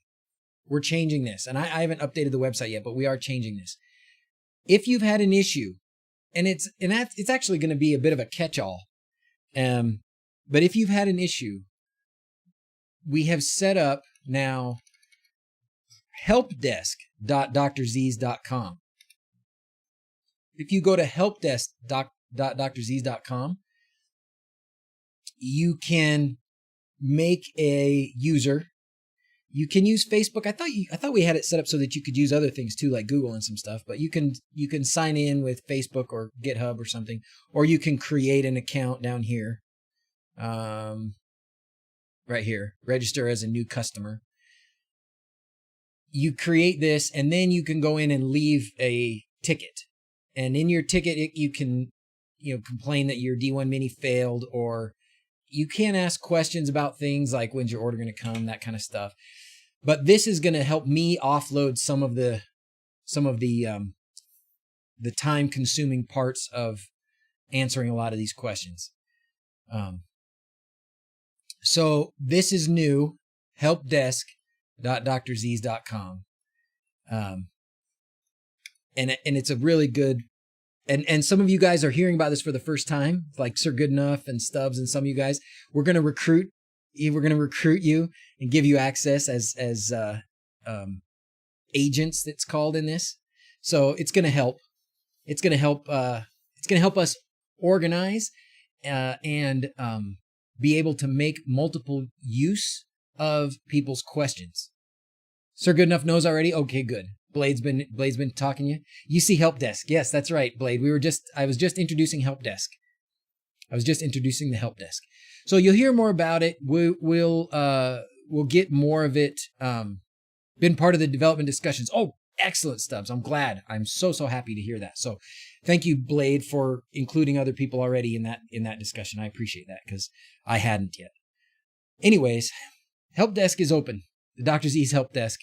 We're changing this. And I haven't updated the website yet, but we are changing this. If you've had an issue, and it's actually going to be a bit of a catch-all. But if you've had an issue, we have set up now helpdesk.DrZzs.com. If you go to helpdesk.DrZzs.com, you can make a user. You can use Facebook. I thought we had it set up so that you could use other things too, like Google and some stuff. But you can sign in with Facebook or GitHub or something, or you can create an account down here. Right here, register as a new customer. You create this, and then you can go in and leave a ticket. And in your ticket, you can, complain that your D1 Mini failed, or you can ask questions about things like when's your order going to come, that kind of stuff. But this is going to help me offload some of the time-consuming parts of answering a lot of these questions. So this is new, helpdesk.DrZzs.com. And it's a really good, and some of you guys are hearing about this for the first time, like Sir Goodenough and Stubbs, and some of you guys. We're going to recruit you and give you access as agents, it's called in this. So it's going to help. It's going to help us organize and be able to make multiple use of people's questions. Sir Goodenough knows already. Okay, good. Blade's been talking to you. You see help desk. Yes, that's right, Blade. I was just introducing help desk. I was just introducing the help desk. So you'll hear more about it. We'll get more of it. Been part of the development discussions. Oh, excellent, Stubbs. I'm glad. I'm so happy to hear that. So thank you, Blade, for including other people already in that discussion. I appreciate that because I hadn't yet. Anyways, help desk is open. The DrZzs help desk.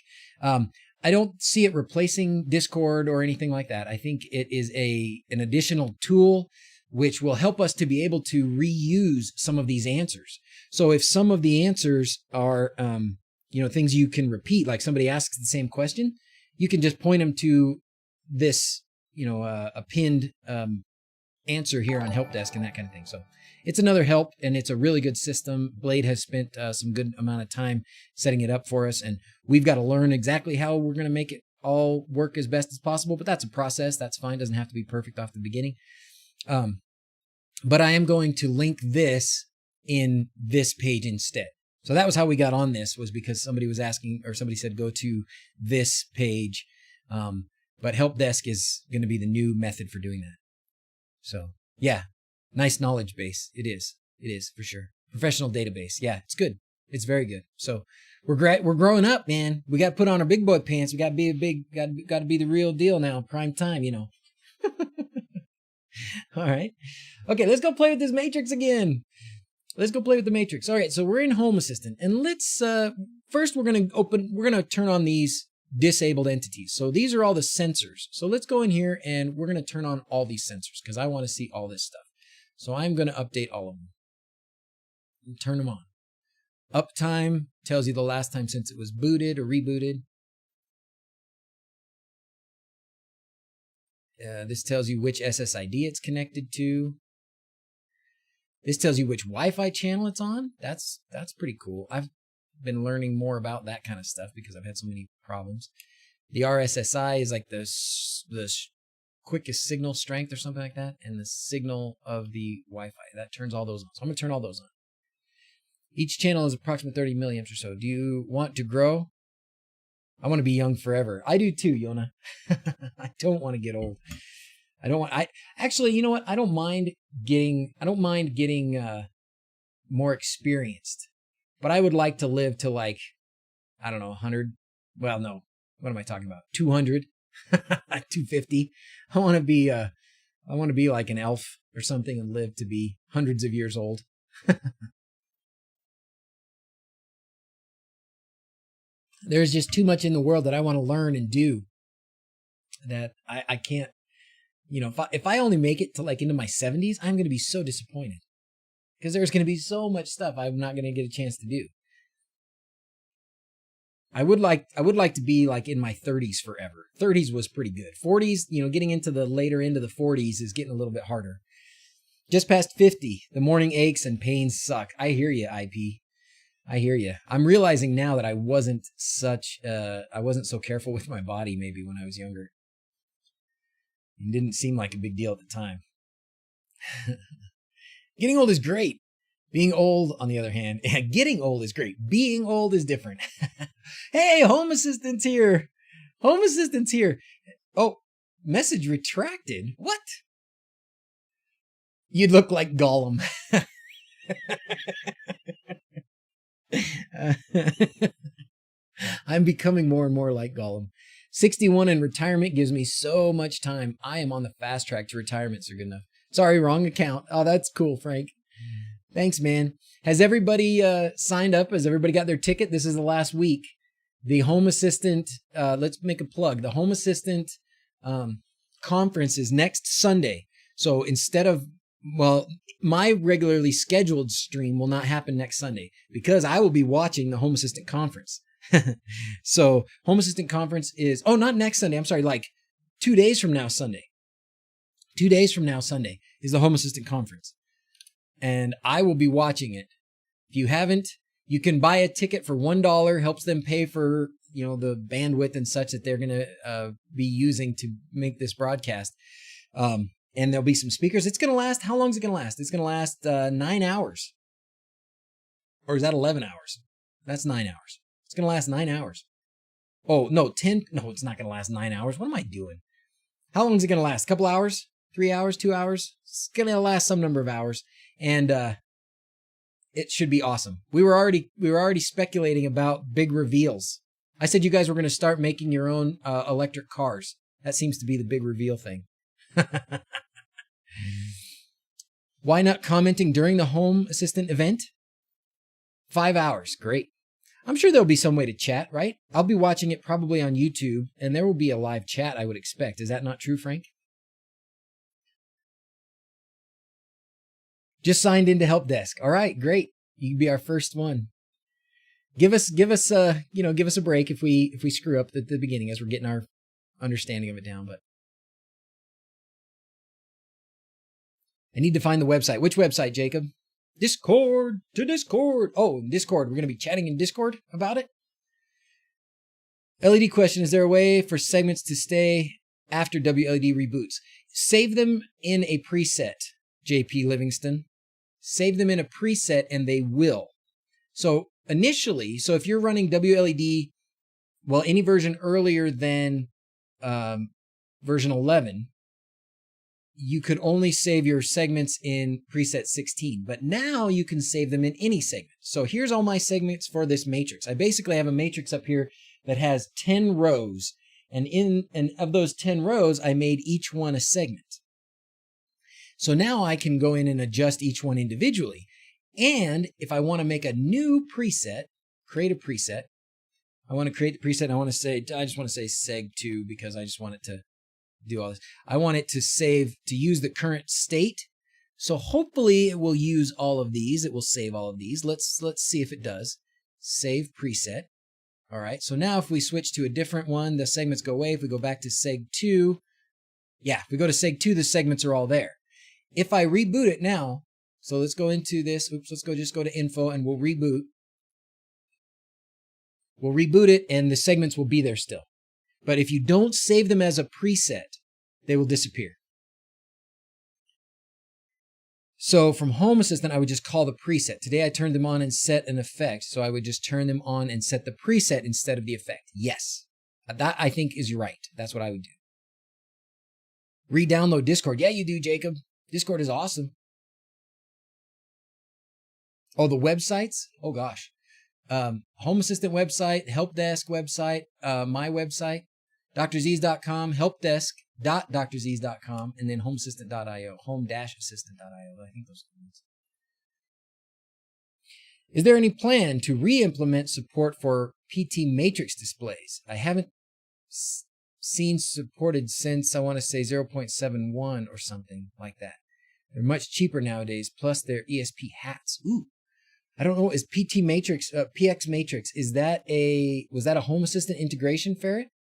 I don't see it replacing Discord or anything like that. I think it is an additional tool which will help us to be able to reuse some of these answers. So if some of the answers are, things you can repeat, like somebody asks the same question, you can just point them to this, a pinned answer here on help desk and that kind of thing. So it's another help, and it's a really good system. Blade has spent some good amount of time setting it up for us, and we've got to learn exactly how we're going to make it all work as best as possible, but that's a process. That's fine. It doesn't have to be perfect off the beginning. But I am going to link this in this page instead. So that was how we got on this, was because somebody was asking, or somebody said go to this page. But help desk is going to be the new method for doing that. So yeah, nice knowledge base. It is for sure. Professional database. Yeah, it's good. It's very good. So we're growing up, man. We got to put on our big boy pants. We got to be got to be the real deal now. Prime time, All right. Okay, let's go play with this matrix again. Let's go play with the matrix. All right, so we're in Home Assistant, and let's first we're gonna turn on these disabled entities. So these are all the sensors. So let's go in here and we're gonna turn on all these sensors because I want to see all this stuff. So I'm gonna update all of them and turn them on. Uptime tells you the last time since it was booted or rebooted. This tells you which SSID it's connected to. This tells you which Wi-Fi channel it's on. That's pretty cool. I've been learning more about that kind of stuff because I've had so many problems. The RSSI is like the quickest signal strength or something like that, and the signal of the Wi-Fi. That turns all those on. So I'm going to turn all those on. Each channel is approximately 30 milliamps or so. Do you want to grow? I want to be young forever. I do too, Yona. I don't want to get old. Actually, you know what? I don't mind getting more experienced, but I would like to live to like, I don't know, 100. Well, no. What am I talking about? 200, 250. I want to be like an elf or something and live to be hundreds of years old. There's just too much in the world that I want to learn and do that I can't, if I only make it to like into my 70s, I'm going to be so disappointed because there's going to be so much stuff I'm not going to get a chance to do. I would like to be like in my 30s forever. 30s was pretty good. 40s, getting into the later end of the 40s is getting a little bit harder. Just past 50, the morning aches and pains suck. I hear you, IP. I hear you. I'm realizing now that I wasn't so careful with my body maybe when I was younger. It didn't seem like a big deal at the time. Getting old is great. Being old, on the other hand, getting old is great. Being old is different. Hey, Home Assistant's here. Home Assistant's here. Oh, message retracted. What? You'd look like Gollum. I'm becoming more and more like Gollum. 61 in retirement gives me so much time. I am on the fast track to retirement, Sir Goodenough. Sorry, wrong account. Oh, that's cool, Frank. Thanks, man. Has everybody signed up? Has everybody got their ticket? This is the last week. The Home Assistant, let's make a plug. The Home Assistant conference is next Sunday. So instead of, my regularly scheduled stream will not happen next Sunday because I will be watching the Home Assistant conference. So Home Assistant conference is, not next Sunday. I'm sorry, like 2 days from now, Sunday. 2 days from now, Sunday is the Home Assistant conference. And I will be watching it. If you haven't, you can buy a ticket for $1, helps them pay for, the bandwidth and such that they're going to be using to make this broadcast. And there'll be some speakers. It's going to last, how long is it going to last? It's going to last 9 hours. Or is that 11 hours? That's 9 hours. It's going to last 9 hours. Oh, no, 10. No, it's not going to last 9 hours. What am I doing? How long is it going to last? A couple hours? 3 hours? 2 hours? It's going to last some number of hours. And it should be awesome. We were already speculating about big reveals. I said you guys were going to start making your own electric cars. That seems to be the big reveal thing. Why not commenting during the Home Assistant event? 5 hours. Great. I'm sure there'll be some way to chat, right? I'll be watching it probably on YouTube, and there will be a live chat, I would expect. Is that not true, Frank? Just signed into help desk. All right, great. You can be our first one. Give us a break if we screw up at the beginning as we're getting our understanding of it down. But I need to find the website. Which website, Jacob? Discord to Discord. Oh, Discord. We're going to be chatting in Discord about it. LED question: is there a way for segments to stay after WLED reboots? Save them in a preset, JP Livingston. Save them in a preset and they will. So initially, if you're running WLED, any version earlier than version 11, you could only save your segments in preset 16, but now you can save them in any segment. So here's all my segments for this matrix. I basically have a matrix up here that has 10 rows, and of those 10 rows, I made each one a segment. So now I can go in and adjust each one individually. And if I want to make a new preset, create a preset, I want to create the preset. I just want to say seg2 because I just want it to do all this. I want it to use the current state. So hopefully it will use all of these. It will save all of these. Let's see if it does. Save preset. All right. So now if we switch to a different one, the segments go away. If we go back to seg2, if we go to seg2, the segments are all there. If I reboot it now, so let's go into this. Let's just go to info and we'll reboot. We'll reboot it and the segments will be there still. But if you don't save them as a preset, they will disappear. So from Home Assistant, I would just call the preset. Today I turned them on and set an effect. So I would just turn them on and set the preset instead of the effect. Yes. That I think is right. That's what I would do. Re-download Discord. Yeah, you do, Jacob. Discord is awesome. Oh, the websites? Oh, gosh. Home Assistant website, Help Desk website, my website, DrZzs.com, helpdesk.DrZzs.com, and then homeassistant.io, home-assistant.io. I think those are the ones. Is there any plan to re-implement support for PT matrix displays? I haven't seen supported since, I want to say, 0.71 or something like that. They're much cheaper nowadays, plus they're ESP hats. Ooh. I don't know, is PT Matrix, PX Matrix, was that a Home Assistant integration, Ferret?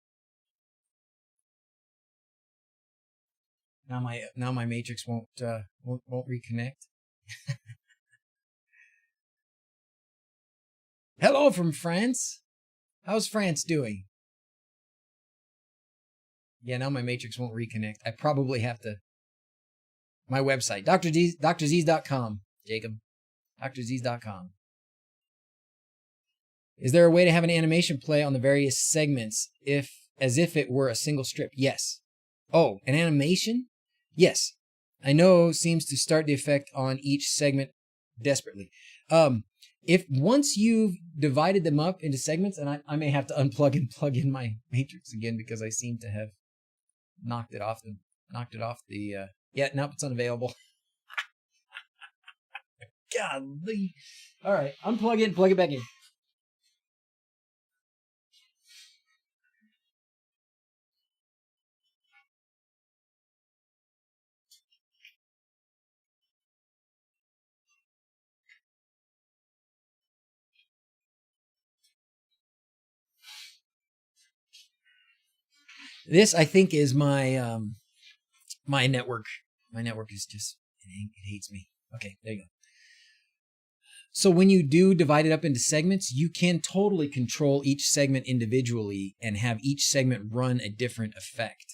Now my Matrix won't reconnect. Hello from France. How's France doing? Yeah, now my Matrix won't reconnect. I probably have to. My website, DrZzs.com, Jacob. DrZzs.com. Is there a way to have an animation play on the various segments as if it were a single strip? Yes. Oh, an animation? Yes. I know seems to start the effect on each segment desperately. If once you've divided them up into segments, and I may have to unplug and plug in my matrix again because I seem to have knocked it off the yeah, nope, it's unavailable. Golly. All right, unplug it and plug it back in. This, I think, is my my network. My network is just, it hates me. Okay, there you go. So when you do divide it up into segments, you can totally control each segment individually and have each segment run a different effect.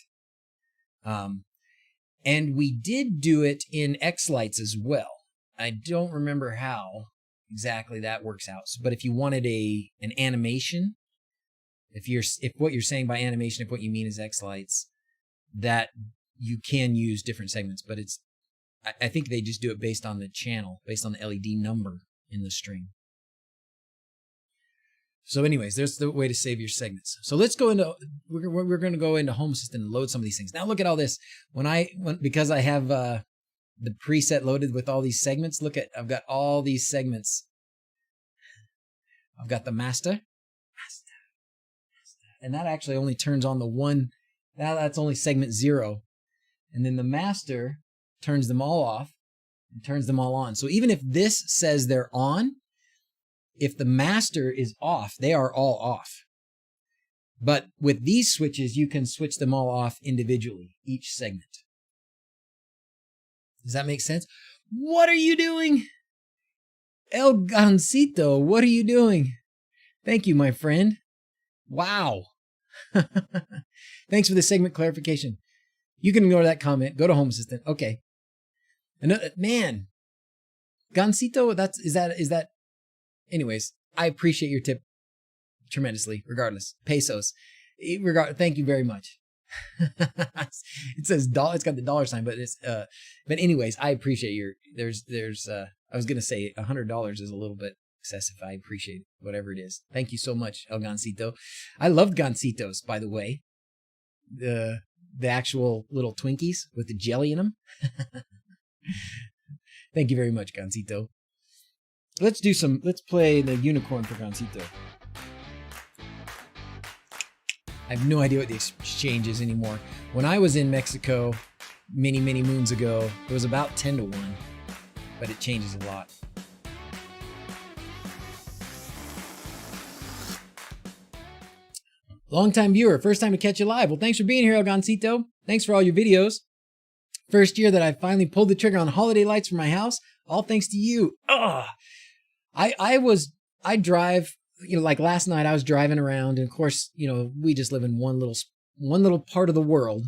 And we did do it in X-Lights as well. I don't remember how exactly that works out. But if you wanted an animation, if what you're saying by animation, if what you mean is X-Lights, that you can use different segments. But I think they just do it based on the channel, based on the LED number in the string. So anyways, there's the way to save your segments. So let's go into, we're going to go into Home Assistant and load some of these things. Now look at all this. Because I have the preset loaded with all these segments, look at, I've got all these segments. I've got the master. And that actually only turns on the one, that's only segment 0. And then the master turns them all off and turns them all on. So even if this says they're on, if the master is off, they are all off. But with these switches, you can switch them all off individually, each segment. Does that make sense? What are you doing? El Gancito, what are you doing? Thank you, my friend. Wow. Thanks for the segment clarification. You can ignore that comment. Go to Home Assistant. Okay. Man, Gancito, is that? Anyways, I appreciate your tip tremendously. Regardless, pesos. Thank you very much. It says dollar. It's got the dollar sign, but it's. But anyways, I appreciate your. There's. I was gonna say $100 is a little bit excessive. I appreciate it, whatever it is. Thank you so much, El Gancito. I love Gancitos, by the way. The actual little Twinkies with the jelly in them. Thank you very much, Gancito. Let's play the unicorn for Gancito. I have no idea what the exchange is anymore. When I was in Mexico many moons ago, it was about 10 to 1, but it changes a lot. Long-time viewer, first time to catch you live. Well, thanks for being here, El Gancito. Thanks for all your videos. First year that I finally pulled the trigger on holiday lights for my house, all thanks to you. Ugh. I drive, like last night I was driving around, and of course, we just live in one little part of the world.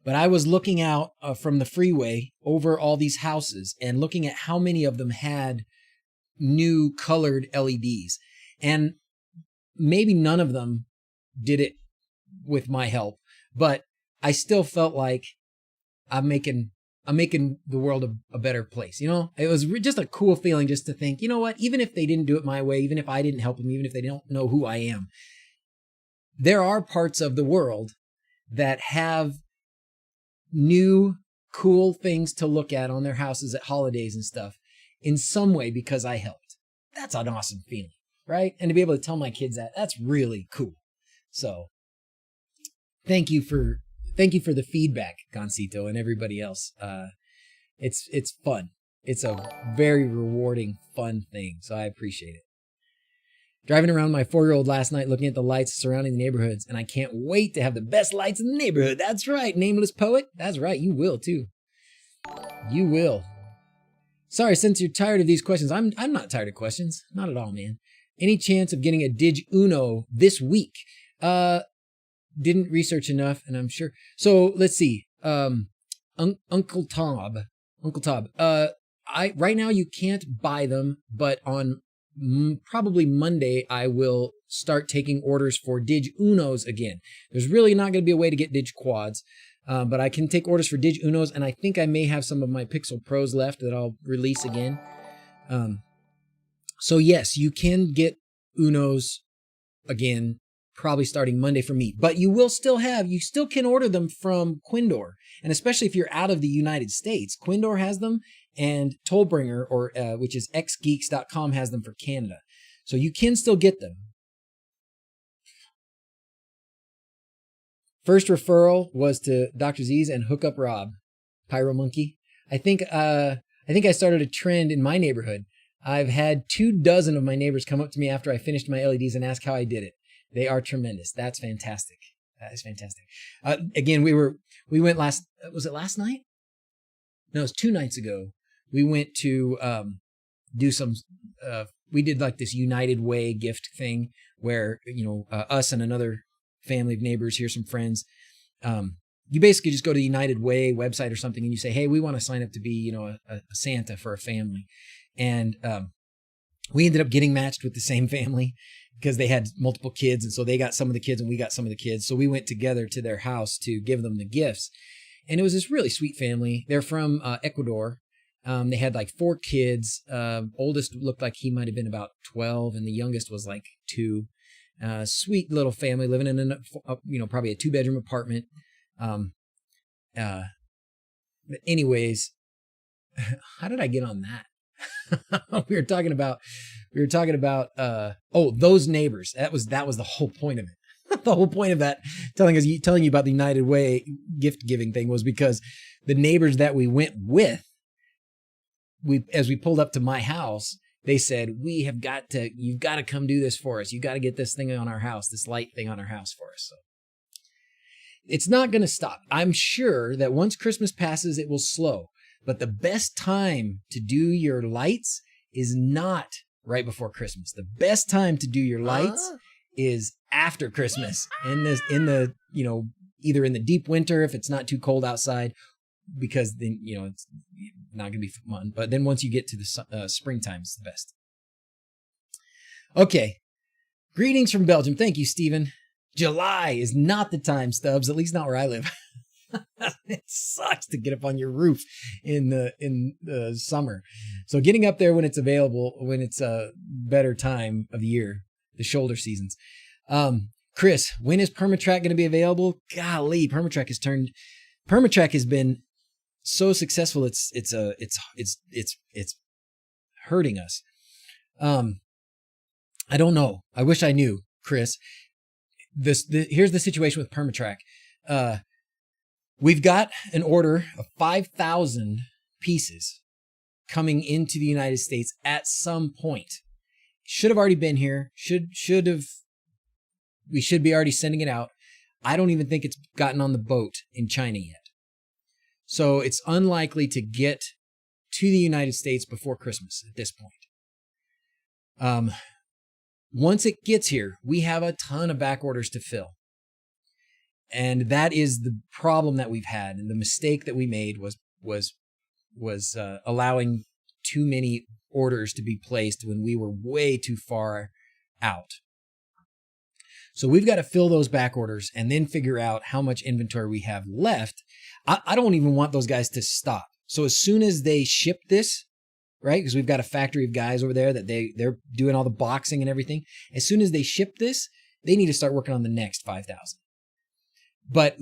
But I was looking out from the freeway over all these houses and looking at how many of them had new colored LEDs. And maybe none of them did it with my help, but I still felt like I'm making the world a better place. You know, it was just a cool feeling just to think, you know what, even if they didn't do it my way, even if I didn't help them, even if they don't know who I am, there are parts of the world that have new cool things to look at on their houses at holidays and stuff in some way because I helped. That's an awesome feeling, right? And to be able to tell my kids that's really cool. So thank you for the feedback, Gancito, and everybody else. It's fun. It's a very rewarding, fun thing. So I appreciate it. Driving around my 4-year-old last night looking at the lights surrounding the neighborhoods, and I can't wait to have the best lights in the neighborhood. That's right, Nameless Poet. That's right, you will too. You will. Sorry, since you're tired of these questions, I'm not tired of questions. Not at all, man. Any chance of getting a Dig Uno this week? Didn't research enough, and I'm sure. So let's see. Uncle Tob. Right now you can't buy them, but on probably Monday I will start taking orders for Dig Unos again. There's really not going to be a way to get Dig Quads, but I can take orders for Dig Unos, and I think I may have some of my Pixel Pros left that I'll release again. So yes, you can get Unos again, probably starting Monday for me, but you still can order them from Quindor. And especially if you're out of the United States, Quindor has them, and Tollbringer, which is xgeeks.com, has them for Canada. So you can still get them. First referral was to DrZzs and Hook Up Rob, Pyro Monkey. I think I started a trend in my neighborhood. I've had 24 of my neighbors come up to me after I finished my LEDs and ask how I did it. They are tremendous. That's fantastic. That is fantastic. Again, we went was it last night? No, it was 2 nights ago. We went to do some, we did like this United Way gift thing where, us and another family of neighbors, here's some friends. You basically just go to the United Way website or something and you say, hey, we want to sign up to be, a Santa for a family. And we ended up getting matched with the same family because they had multiple kids. And so they got some of the kids and we got some of the kids. So we went together to their house to give them the gifts. And it was this really sweet family. They're from Ecuador. They had like 4 kids. Oldest looked like he might have been about 12, and the youngest was like 2. Sweet little family living in probably a 2-bedroom apartment. But anyways, how did I get on that? we were talking about those neighbors. That was the whole point of it. The whole point of that, telling you about the United Way gift giving thing, was because the neighbors that we went with, as we pulled up to my house, they said, you've got to come do this for us. You got to get this thing on our house, this light thing on our house for us. So it's not going to stop. I'm sure that once Christmas passes, it will slow. But the best time to do your lights is not right before Christmas. The best time to do your lights is after Christmas, either in the deep winter if it's not too cold outside, because then it's not going to be fun. But then once you get to the springtime, it's the best. Okay, greetings from Belgium. Thank you, Stephen. July is not the time, Stubbs. At least not where I live. It sucks to get up on your roof in the summer. So getting up there when it's available, when it's a better time of the year, the shoulder seasons. Chris, when is Permatrack going to be available? Golly, Permatrack has been so successful. It's hurting us. I don't know. I wish I knew, Chris. Here's the situation with Permatrack. We've got an order of 5,000 pieces coming into the United States at some point. Should have already been here. We should be already sending it out. I don't even think it's gotten on the boat in China yet. So it's unlikely to get to the United States before Christmas at this point. Once it gets here, we have a ton of back orders to fill. And that is the problem that we've had. And the mistake that we made was allowing too many orders to be placed when we were way too far out. So we've got to fill those back orders and then figure out how much inventory we have left. I don't even want those guys to stop. So as soon as they ship this, right, because we've got a factory of guys over there that they're doing all the boxing and everything. As soon as they ship this, they need to start working on the next 5,000. But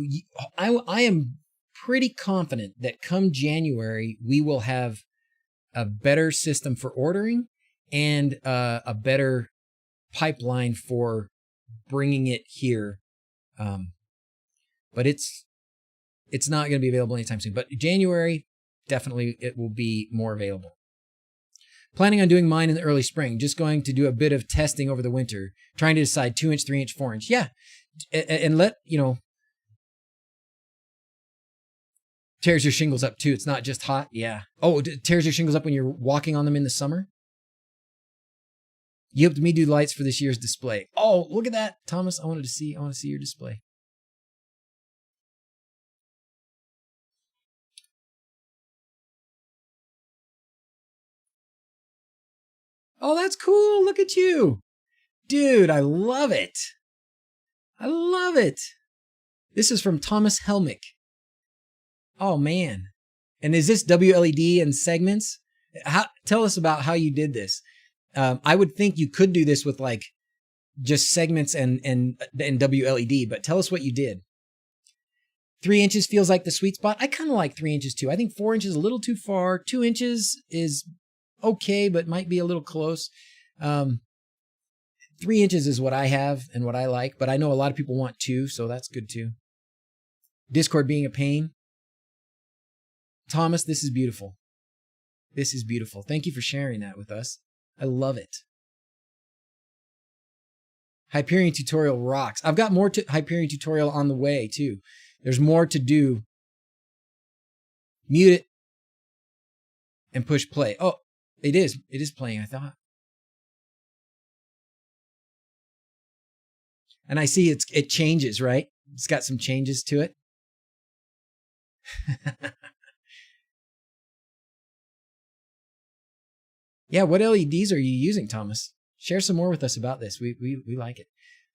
I am pretty confident that come January, we will have a better system for ordering and a better pipeline for bringing it here. But it's not going to be available anytime soon. But January, definitely it will be more available. Planning on doing mine in the early spring. Just going to do a bit of testing over the winter, trying to decide 2-inch, 3-inch, 4-inch. Yeah. And let, tears your shingles up too. It's not just hot. Yeah. Oh, it tears your shingles up when you're walking on them in the summer. You helped me do lights for this year's display. Oh, look at that, Thomas. I want to see your display. Oh, that's cool. Look at you. Dude, I love it. I love it. This is from Thomas Helmick. Oh, man. And is this WLED and segments? Tell us about how you did this. I would think you could do this with like just segments and WLED, but tell us what you did. 3 inches feels like the sweet spot. I kind of like 3 inches too. I think 4 inches is a little too far. 2 inches is okay, but might be a little close. 3 inches is what I have and what I like, but I know a lot of people want 2, so that's good too. Discord being a pain. Thomas, this is beautiful. This is beautiful. Thank you for sharing that with us. I love it. Hyperion tutorial rocks. I've got more Hyperion tutorial on the way too. There's more to do. Mute it and push play. Oh, it is playing, I thought. And I see it changes, right? It's got some changes to it. Yeah, what LEDs are you using, Thomas? Share some more with us about this. We like it.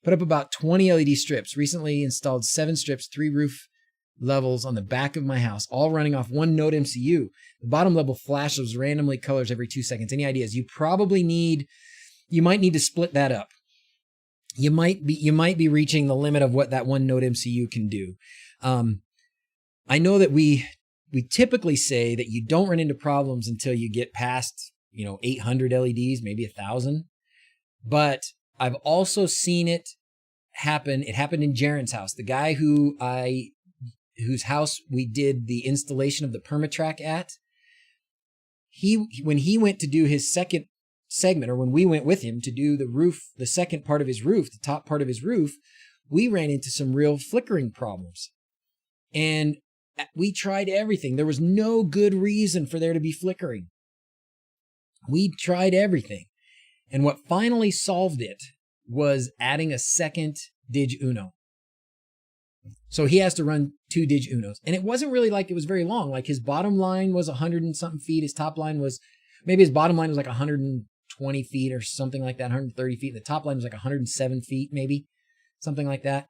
Put up about 20 LED strips. Recently installed 7 strips, 3 roof levels on the back of my house, all running off one node MCU. The bottom level flashes randomly colors every 2 seconds. Any ideas? You might need to split that up. You might be reaching the limit of what that one node MCU can do. I know that we typically say that you don't run into problems until you get past 800 LEDs, maybe 1,000. But I've also seen it happen. It happened in Jaren's house. The guy whose house we did the installation of the Permatrack at. When he went to do his second segment, or when we went with him to do the roof, the second part of his roof, the top part of his roof, we ran into some real flickering problems. And we tried everything. There was no good reason for there to be flickering. We tried everything. And what finally solved it was adding a second DrZz. So he has to run 2 DrZz. And it wasn't really like it was very long. Like his bottom line was 100 and something feet. His top line was, maybe his bottom line was like 120 feet or something like that, 130 feet. The top line was like 107 feet, maybe something like that.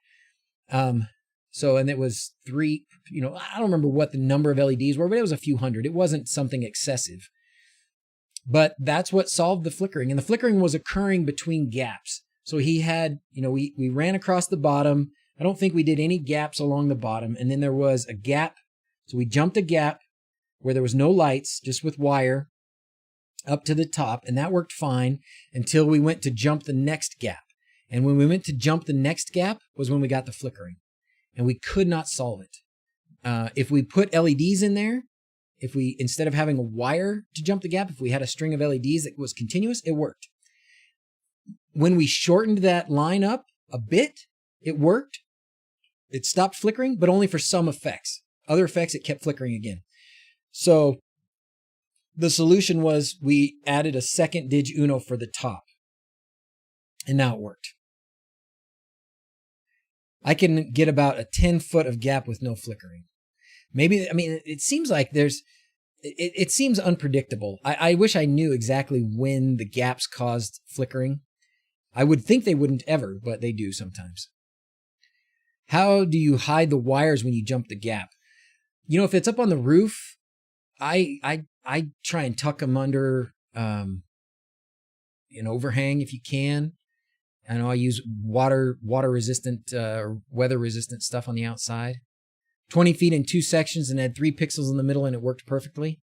And it was 3, I don't remember what the number of LEDs were, but it was a few hundred. It wasn't something excessive. But that's what solved the flickering. And the flickering was occurring between gaps. So he had, we ran across the bottom. I don't think we did any gaps along the bottom. And then there was a gap. So we jumped a gap where there was no lights, just with wire up to the top. And that worked fine until we went to jump the next gap. And when we went to jump the next gap was when we got the flickering. And we could not solve it. If we put LEDs in there, instead of having a wire to jump the gap, if we had a string of LEDs that was continuous, it worked. When we shortened that line up a bit, it worked. It stopped flickering, but only for some effects. Other effects, it kept flickering again. So the solution was we added a second DrZz for the top. And now it worked. I can get about a 10 foot of gap with no flickering. Maybe, I mean, it seems like it seems unpredictable. I wish I knew exactly when the gaps caused flickering. I would think they wouldn't ever, but they do sometimes. How do you hide the wires when you jump the gap? You know, if it's up on the roof, I try and tuck them under an overhang if you can. I know I use water resistant, weather resistant stuff on the outside. 20 feet in 2 sections and had 3 pixels in the middle, and it worked perfectly.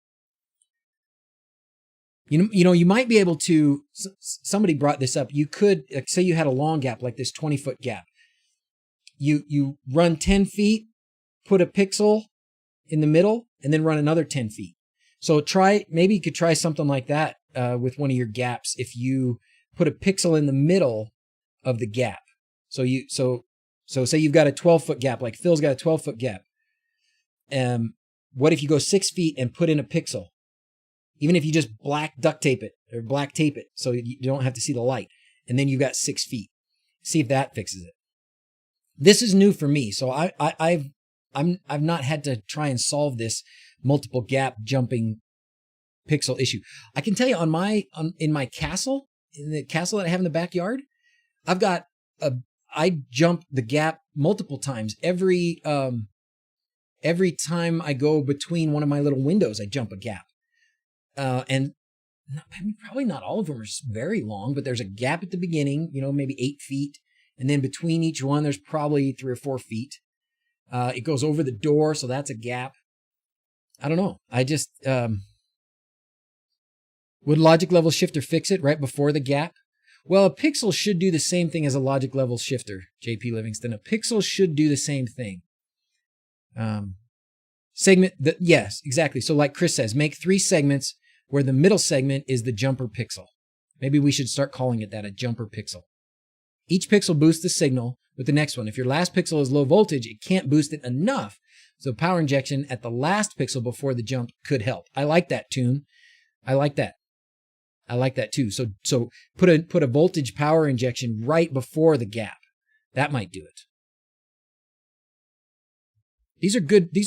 You know, you might be able to, somebody brought this up. You could, say you had a long gap, like this 20-foot gap. You run 10 feet, put a pixel in the middle, and then run another 10 feet. So maybe you could try something like that with one of your gaps if you put a pixel in the middle of the gap. So say you've got a 12-foot gap, like Phil's got a 12-foot gap. What if you go 6 feet and put in a pixel? Even if you just black duct tape it or black tape it so you don't have to see the light, and then you've got 6 feet. See if that fixes it. This is new for me, so I've not had to try and solve this multiple gap jumping pixel issue. I can tell you in my castle, in the castle that I have in the backyard, I jump the gap multiple times. Every time I go between one of my little windows, I jump a gap. And probably not all of them are very long, but there's a gap at the beginning, maybe 8 feet. And then between each one, there's probably 3 or 4 feet. It goes over the door, so that's a gap. I don't know. Would logic level shifter fix it right before the gap? Well, a pixel should do the same thing as a logic level shifter, JP Livingston. A pixel should do the same thing. Yes, exactly. So like Chris says, make 3 segments where the middle segment is the jumper pixel. Maybe we should start calling it that, a jumper pixel. Each pixel boosts the signal with the next one. If your last pixel is low voltage, it can't boost it enough. So power injection at the last pixel before the jump could help. I like that tune. I like that too. So put a voltage power injection right before the gap. That might do it. These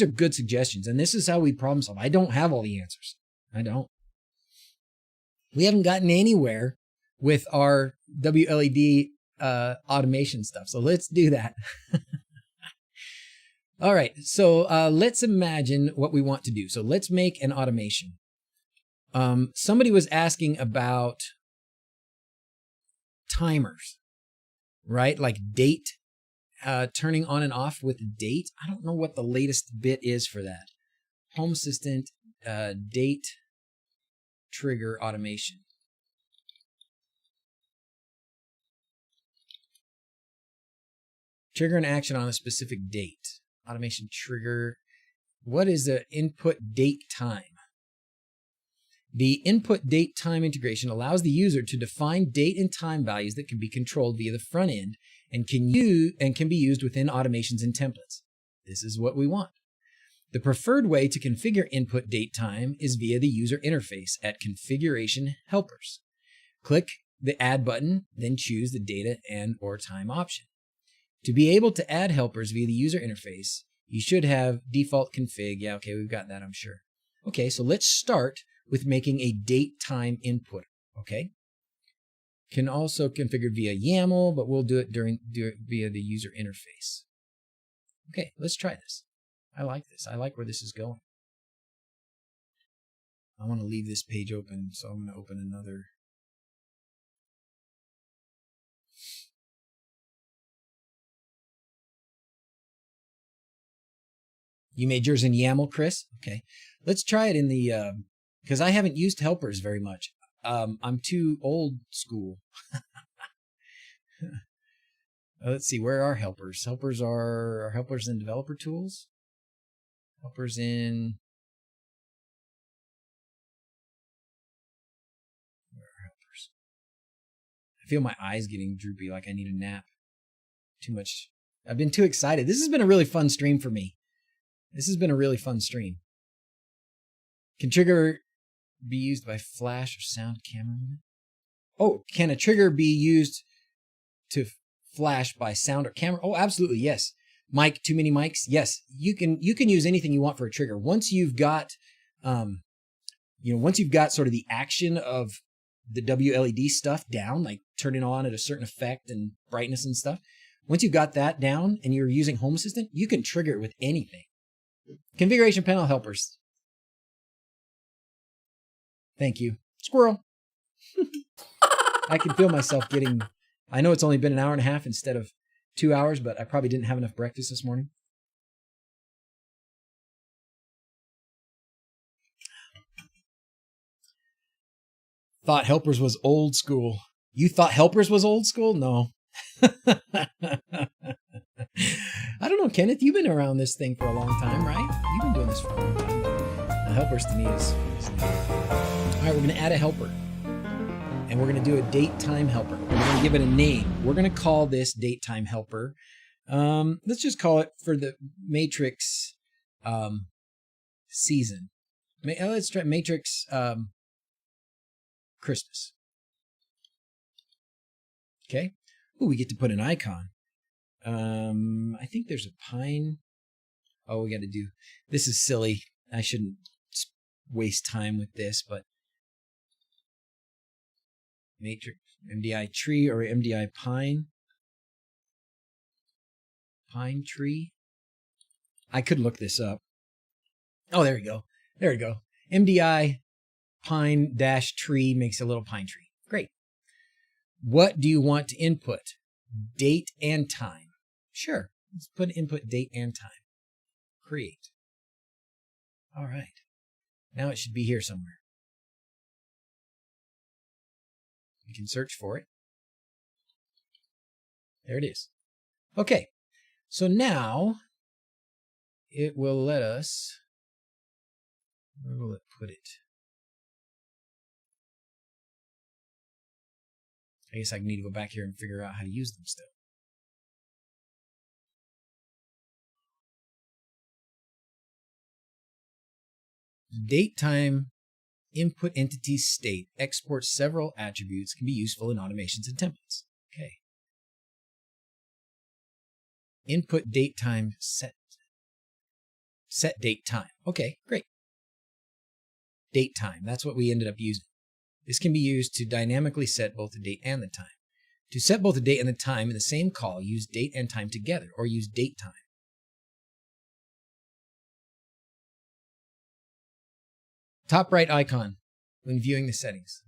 are good suggestions, and this is how we problem solve. I don't have all the answers. I don't. We haven't gotten anywhere with our WLED automation stuff, so let's do that. All right, so let's imagine what we want to do. So let's make an automation. Somebody was asking about timers, right? Like date, turning on and off with date. I don't know what the latest bit is for that. Home Assistant, date, trigger automation. Trigger an action on a specific date. Automation trigger. What is the input date time? The input date time integration allows the user to define date and time values that can be controlled via the front end and can be used within automations and templates. This is what we want. The preferred way to configure input date time is via the user interface at Configuration Helpers. Click the Add button, then choose the data and/or time option. To be able to add helpers via the user interface, you should have default config. Yeah, okay, we've got that, I'm sure. Okay, so let's start with making a date time input. Okay. Can also configure via YAML, but we'll do it via the user interface. Okay, let's try this. I like this. I like where this is going. I want to leave this page open, so I'm going to open another. You made yours in YAML, Chris? Okay. Let's try it in the, because I haven't used helpers very much. I'm too old school. Let's see, where are helpers? Helpers are helpers in developer tools? Helpers in, where are helpers? I feel my eyes getting droopy, like I need a nap. Too much. I've been too excited. This has been a really fun stream for me. This has been a really fun stream. Can trigger be used by flash or sound camera movement? Oh, can a trigger be used to flash by sound or camera? Oh, absolutely, yes. Mic, too many mics? Yes. You can use anything you want for a trigger. Once you've got, once you've got sort of the action of the WLED stuff down, like turning on at a certain effect and brightness and stuff, once you've got that down and you're using Home Assistant, you can trigger it with anything. Configuration panel helpers. Thank you. Squirrel. I can feel myself getting, I know it's only been an hour and a half instead of 2 hours, but I probably didn't have enough breakfast this morning. Thought helpers was old school. You thought helpers was old school? No. I don't know, Kenneth, you've been around this thing for a long time, right? You've been doing this for a long time. The helpers to me is all right, we're going to add a helper. And we're going to do a date time helper. We're going to give it a name. We're going to call this date time helper. Let's just call it for the Matrix season. Let's try Matrix Christmas. Okay. Ooh, we get to put an icon. I think there's a pine. Oh, we got to do. This is silly. I shouldn't waste time with this, but Matrix MDI tree or MDI pine. Pine tree. I could look this up. Oh, there we go. There we go. MDI pine dash tree makes a little pine tree. Great. What do you want to input? Date and time. Sure. Let's put input date and time. Create. All right. Now it should be here somewhere. We can search for it. There it is. Okay. So now it will let us, where will it put it? I guess I need to go back here and figure out how to use them still. Date time input entity state exports several attributes, can be useful in automations and templates. Okay. Input date time set date time. Okay, great. Date time, that's what we ended up using. This can be used to dynamically set both the date and the time. To set both the date and the time in the same call, use date and time together, or use date time. Top right icon when viewing the settings.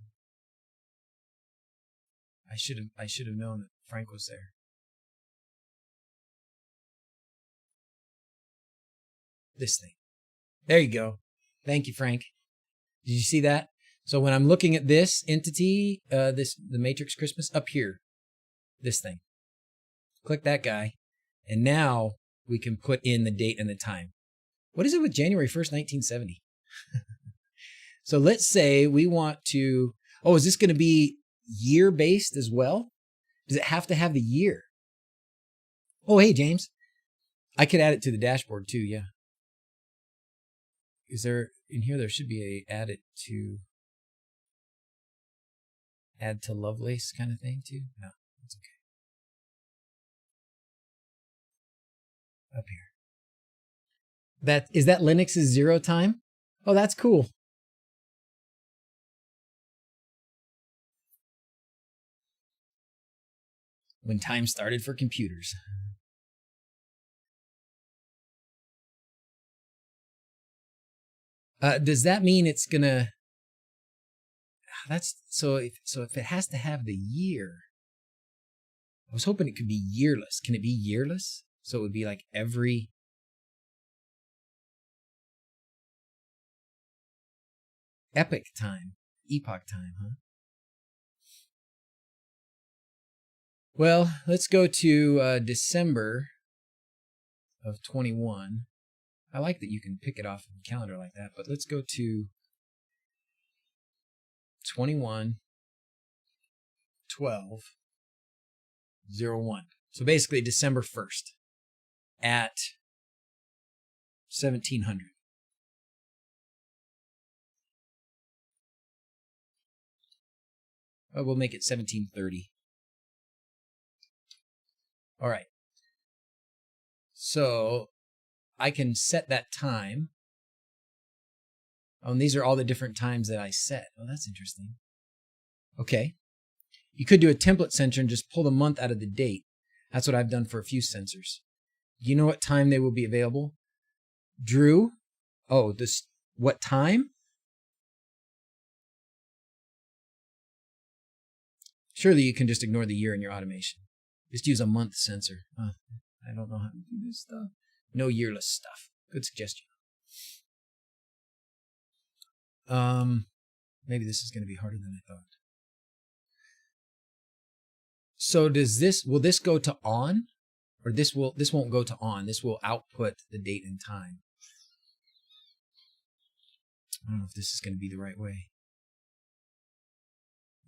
I should have known that Frank was there. This thing. There you go. Thank you, Frank. Did you see that? So when I'm looking at this entity, the Matrix Christmas up here, this thing, click that guy, and now we can put in the date and the time. What is it with January 1st, 1970? So let's say we want to, oh, is this going to be year-based as well? Does it have to have the year? Oh, hey, James. I could add it to the dashboard too, yeah. Is there, in here, there should be a add to Lovelace kind of thing too? No, that's okay. Up here. Is that Linux's 0 time? Oh, that's cool. When time started for computers. Does that mean it's gonna? That's so. If it has to have the year, I was hoping it could be yearless. Can it be yearless? So it would be like every. Epoch time, huh? Well, let's go to December of 21. I like that you can pick it off of the calendar like that, but let's go to 21/12/01. So basically December 1st at 1700. Oh, we'll make it 1730. All right. So I can set that time. Oh, and these are all the different times that I set. Oh, that's interesting. Okay. You could do a template sensor and just pull the month out of the date. That's what I've done for a few sensors. Do you know what time they will be available? Drew? Oh, what time? Surely you can just ignore the year in your automation. Just use a month sensor. I don't know how to do this stuff. No yearless stuff. Good suggestion. Maybe this is going to be harder than I thought. So will this go to on? Or this won't go to on. This will output the date and time. I don't know if this is going to be the right way.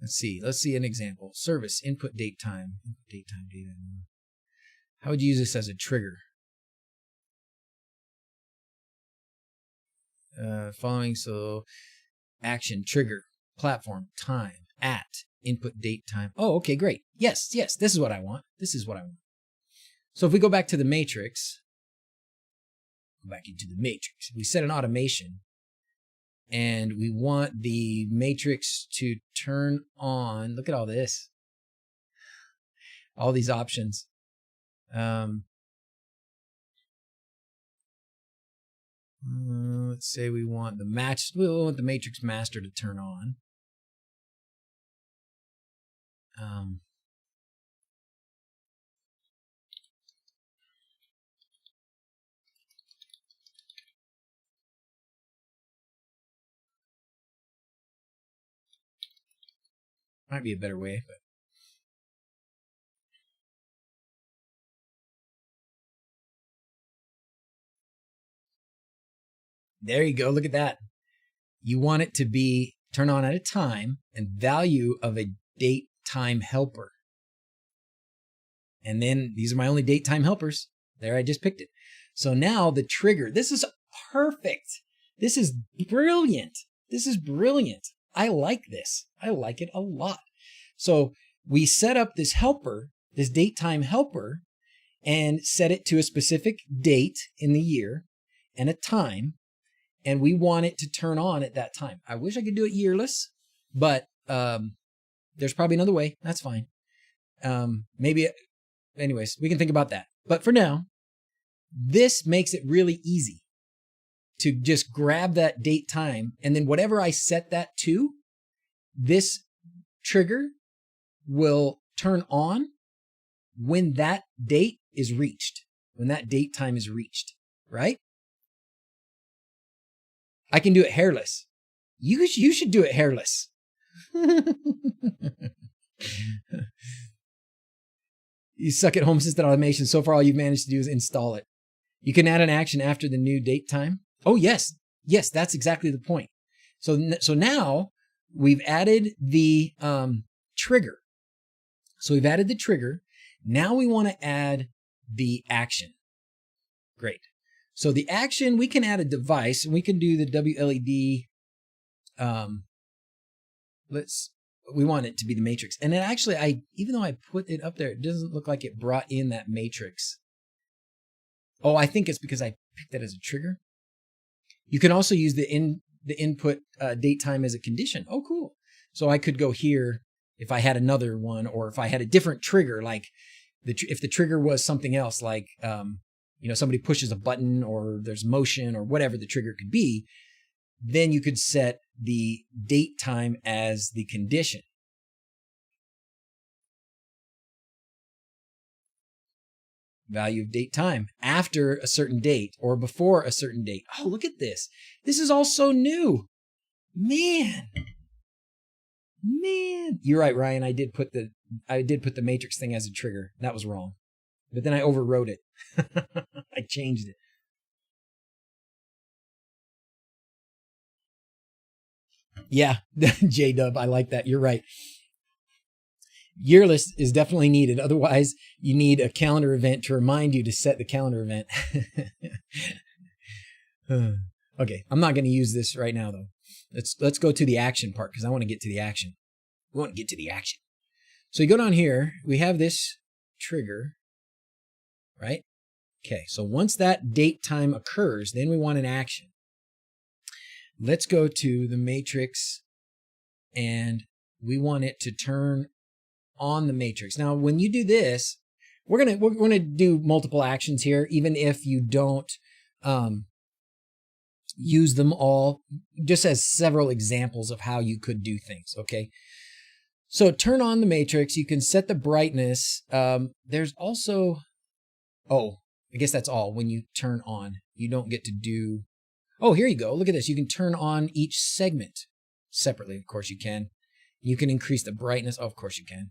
Let's see an example. Service, input date time. Input date time data. How would you use this as a trigger? Following, so action, trigger, platform, time, at, input date time. Oh, okay, great. Yes, this is what I want. This is what I want. So if we go back to the matrix, we set an automation, and we want the matrix to turn on. Look at all this. All these options. Let's say we want the matrix master to turn on. Might be a better way, but there you go. Look at that. You want it to be turn on at a time and value of a date time helper. And then these are my only date time helpers. There, I just picked it. So now the trigger, this is perfect. This is brilliant. This is brilliant. I like this. I like it a lot. So we set up this helper, this date time helper, and set it to a specific date in the year and a time. And we want it to turn on at that time. I wish I could do it yearless, but there's probably another way. That's fine. Anyways, we can think about that. But for now, this makes it really easy to just grab that date time, and then whatever I set that to, this trigger will turn on when that date is reached, when that date time is reached, right? I can do it hairless. You should do it hairless. You suck at Home Assistant automation. So far, all you've managed to do is install it. You can add an action after the new date time. Oh, yes. Yes, that's exactly the point. So now we've added the trigger. So we've added the trigger. Now we want to add the action. Great. So the action, we can add a device, and we can do the WLED. We want it to be the matrix. And then actually, even though I put it up there, it doesn't look like it brought in that matrix. Oh, I think it's because I picked that as a trigger. You can also use the input date time as a condition. Oh, cool. So I could go here if I had another one, or if I had a different trigger, like if the trigger was something else, like somebody pushes a button, or there's motion, or whatever the trigger could be, then you could set the date time as the condition. Value of date time after a certain date or before a certain date. Oh, look at this. This is all so new. Man. You're right, Ryan. I did put the matrix thing as a trigger. That was wrong. But then I overwrote it. I changed it. Yeah, J-Dub, I like that. You're right. Yearless is definitely needed. Otherwise, you need a calendar event to remind you to set the calendar event. Okay, I'm not going to use this right now, though. Let's go to the action part, because I want to get to the action. We want to get to the action. So you go down here. We have this trigger. right? Okay, so once that date time occurs, then we want an action. Let's go to the matrix and we want it to turn on the matrix. Now, when you do this, we're gonna do multiple actions here, even if you don't use them all, just as several examples of how you could do things, okay? So turn on the matrix, you can set the brightness. There's also, oh, I guess that's all. When you turn on, you don't get to do, oh, here you go. Look at this. You can turn on each segment separately. Of course you can. You can increase the brightness. Oh, of course you can.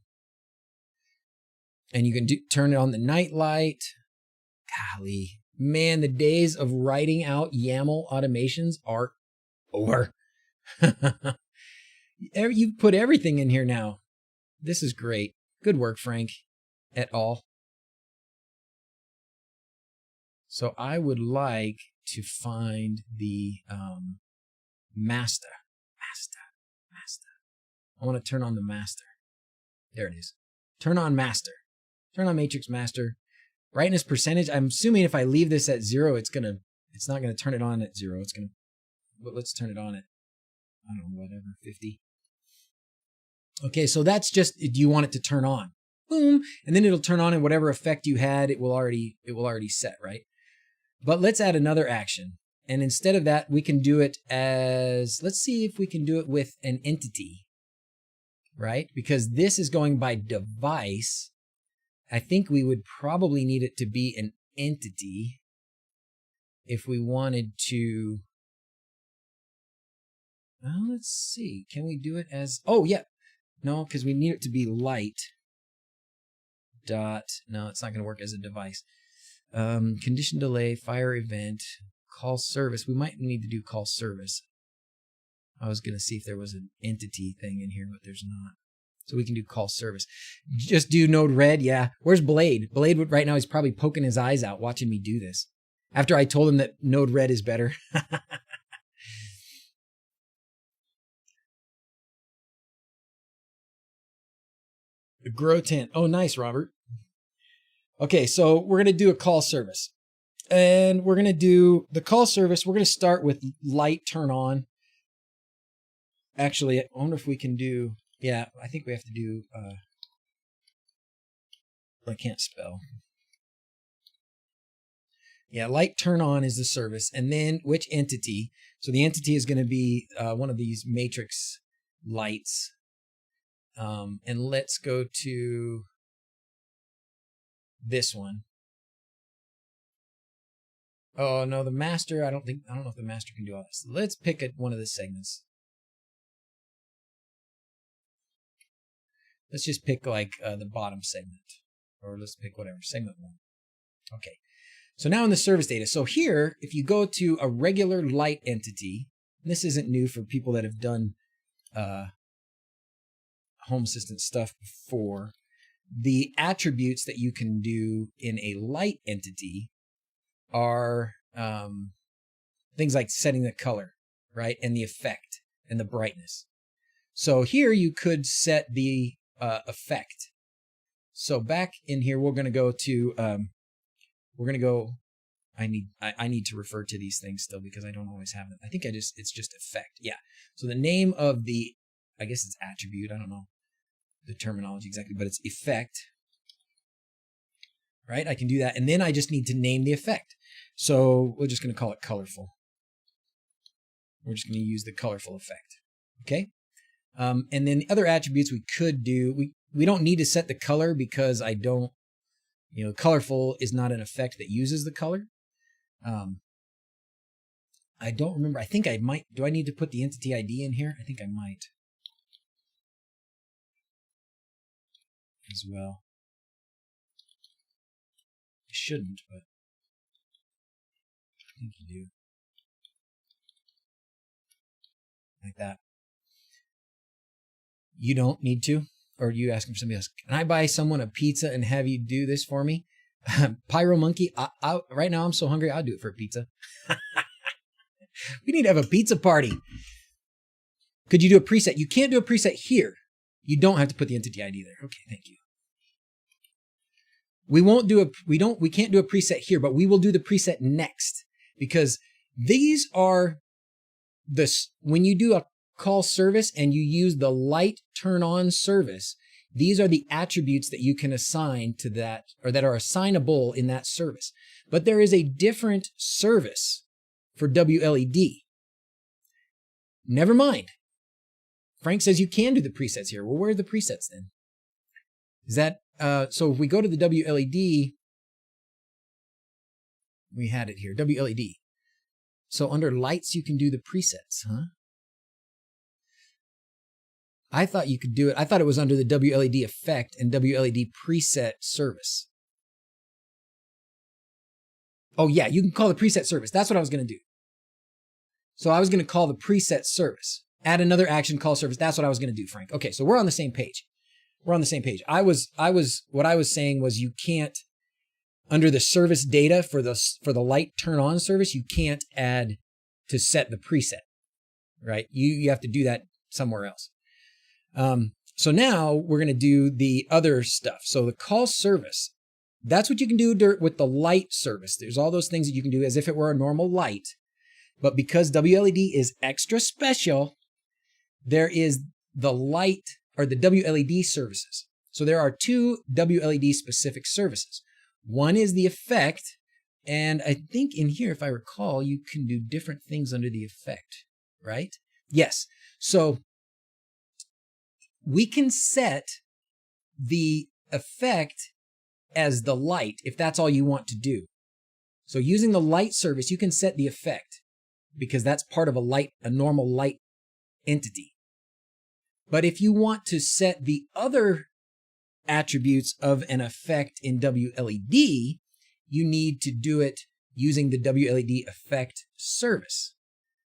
And you can turn it on the night light. Golly, man, the days of writing out YAML automations are over. You've put everything in here now. This is great. Good work, Frank, et al. So I would like to find the master. I want to turn on the master. There it is. Turn on master. Turn on matrix master. Brightness percentage. I'm assuming if I leave this at 0, it's not gonna turn it on at 0. But let's turn it on at, I don't know, whatever, 50. Okay, so that's just, do you want it to turn on? Boom, and then it'll turn on, and whatever effect you had, it will already set, right? But let's add another action. And instead of that, we can do it as, let's see if we can do it with an entity, right? Because this is going by device. I think we would probably need it to be an entity if we wanted to. Well, let's see. Can we do it as, oh, yeah. No, because we need it to be light. Dot. No, it's not going to work as a device. Condition delay, fire event, call service. We might need to do call service. I was going to see if there was an entity thing in here, but there's not. So we can do call service. Just do NodeRED. Yeah. Where's Blade? Blade right now is probably poking his eyes out watching me do this. After I told him that NodeRED is better. The grow tent. Oh, nice, Robert. Okay, so we're going to do a call service. And we're going to do the call service. We're going to start with light turn on. Actually, I wonder if we can do, yeah, I think we have to do, I can't spell. Yeah, light turn on is the service. And then which entity? So the entity is going to be one of these matrix lights. And let's go to this one. Oh, no, the master, I don't know if the master can do all this. Let's pick one of the segments. Let's just pick like the bottom segment, or let's pick whatever, segment 1. Okay, so now in the service data. So here, if you go to a regular light entity, this isn't new for people that have done Home Assistant stuff before, the attributes that you can do in a light entity are things like setting the color, right? And the effect and the brightness. So here you could set the effect. So back in here, we're going to go to, I need to refer to these things still because I don't always have them. I think it's just effect. Yeah. So the name of the, I guess it's attribute. I don't know the terminology exactly, but it's effect, right? I can do that. And then I just need to name the effect. So we're just going to call it colorful. We're just going to use the colorful effect. Okay. And then the other attributes we could do, we don't need to set the color because I don't, colorful is not an effect that uses the color. I don't remember. I think I might, do I need to put the entity ID in here? I think I might as well. I shouldn't, but I think you do. Like that. You don't need to, or you asking for somebody else. Can I buy someone a pizza and have you do this for me? Pyro Monkey, right now I'm so hungry, I'll do it for a pizza. We need to have a pizza party. Could you do a preset? You can't do a preset here. You don't have to put the entity ID there. Okay, thank you. We can't do a preset here, but we will do the preset next, because these are when you do a call service and you use the light turn on service, these are the attributes that you can assign to that, or that are assignable in that service. But there is a different service for WLED. Never mind. Frank says you can do the presets here. Well, where are the presets then? Is that, so if we go to the WLED, we had it here, WLED. So under lights, you can do the presets, huh? I thought you could do it. I thought it was under the WLED effect and WLED preset service. Oh yeah, you can call the preset service. That's what I was going to do. So I was going to call the preset service. Add another action, call service. That's what I was going to do, Frank. Okay, so we're on the same page. We're on the same page. What I was saying was you can't, under the service data for the light turn on service, you can't add to set the preset, right? You have to do that somewhere else. So now we're going to do the other stuff. So the call service, that's what you can do with the light service. There's all those things that you can do as if it were a normal light. But because WLED is extra special, there is the light, or the WLED services. So there are two WLED specific services. One is the effect, and I think in here, if I recall, you can do different things under the effect, right? Yes. So we can set the effect as the light if that's all you want to do. So using the light service, you can set the effect because that's part of a normal light entity. But if you want to set the other attributes of an effect in WLED, you need to do it using the WLED effect service.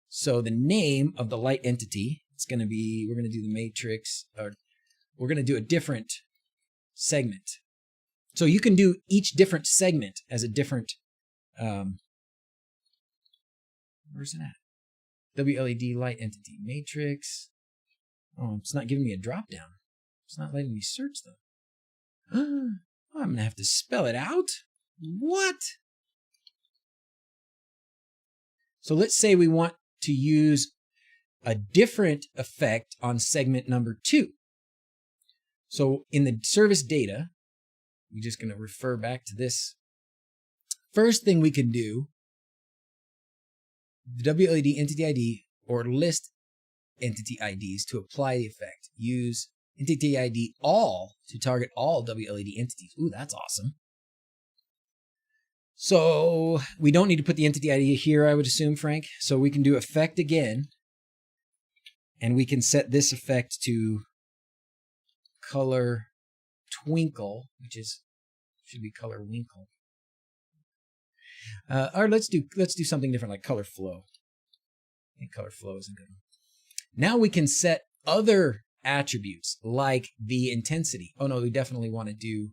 So the name of the light entity, it's going to be, we're going to do the matrix, or we're going to do a different segment. So you can do each different segment as a different, where's it at? WLED light entity matrix. Oh, it's not giving me a drop down. It's not letting me search though. I'm going to have to spell it out. What? So let's say we want to use a different effect on segment number 2. So in the service data, we're just going to refer back to this. First thing we can do, the WLED entity ID or list entity IDs to apply the effect. Use entity ID all to target all WLED entities. Ooh, that's awesome. So we don't need to put the entity ID here, I would assume, Frank. So we can do effect again, and we can set this effect to color twinkle, which should be color winkle. Or let's do something different, like color flow. I think color flow is a good one. Now we can set other attributes like the intensity. Oh no, we definitely want to do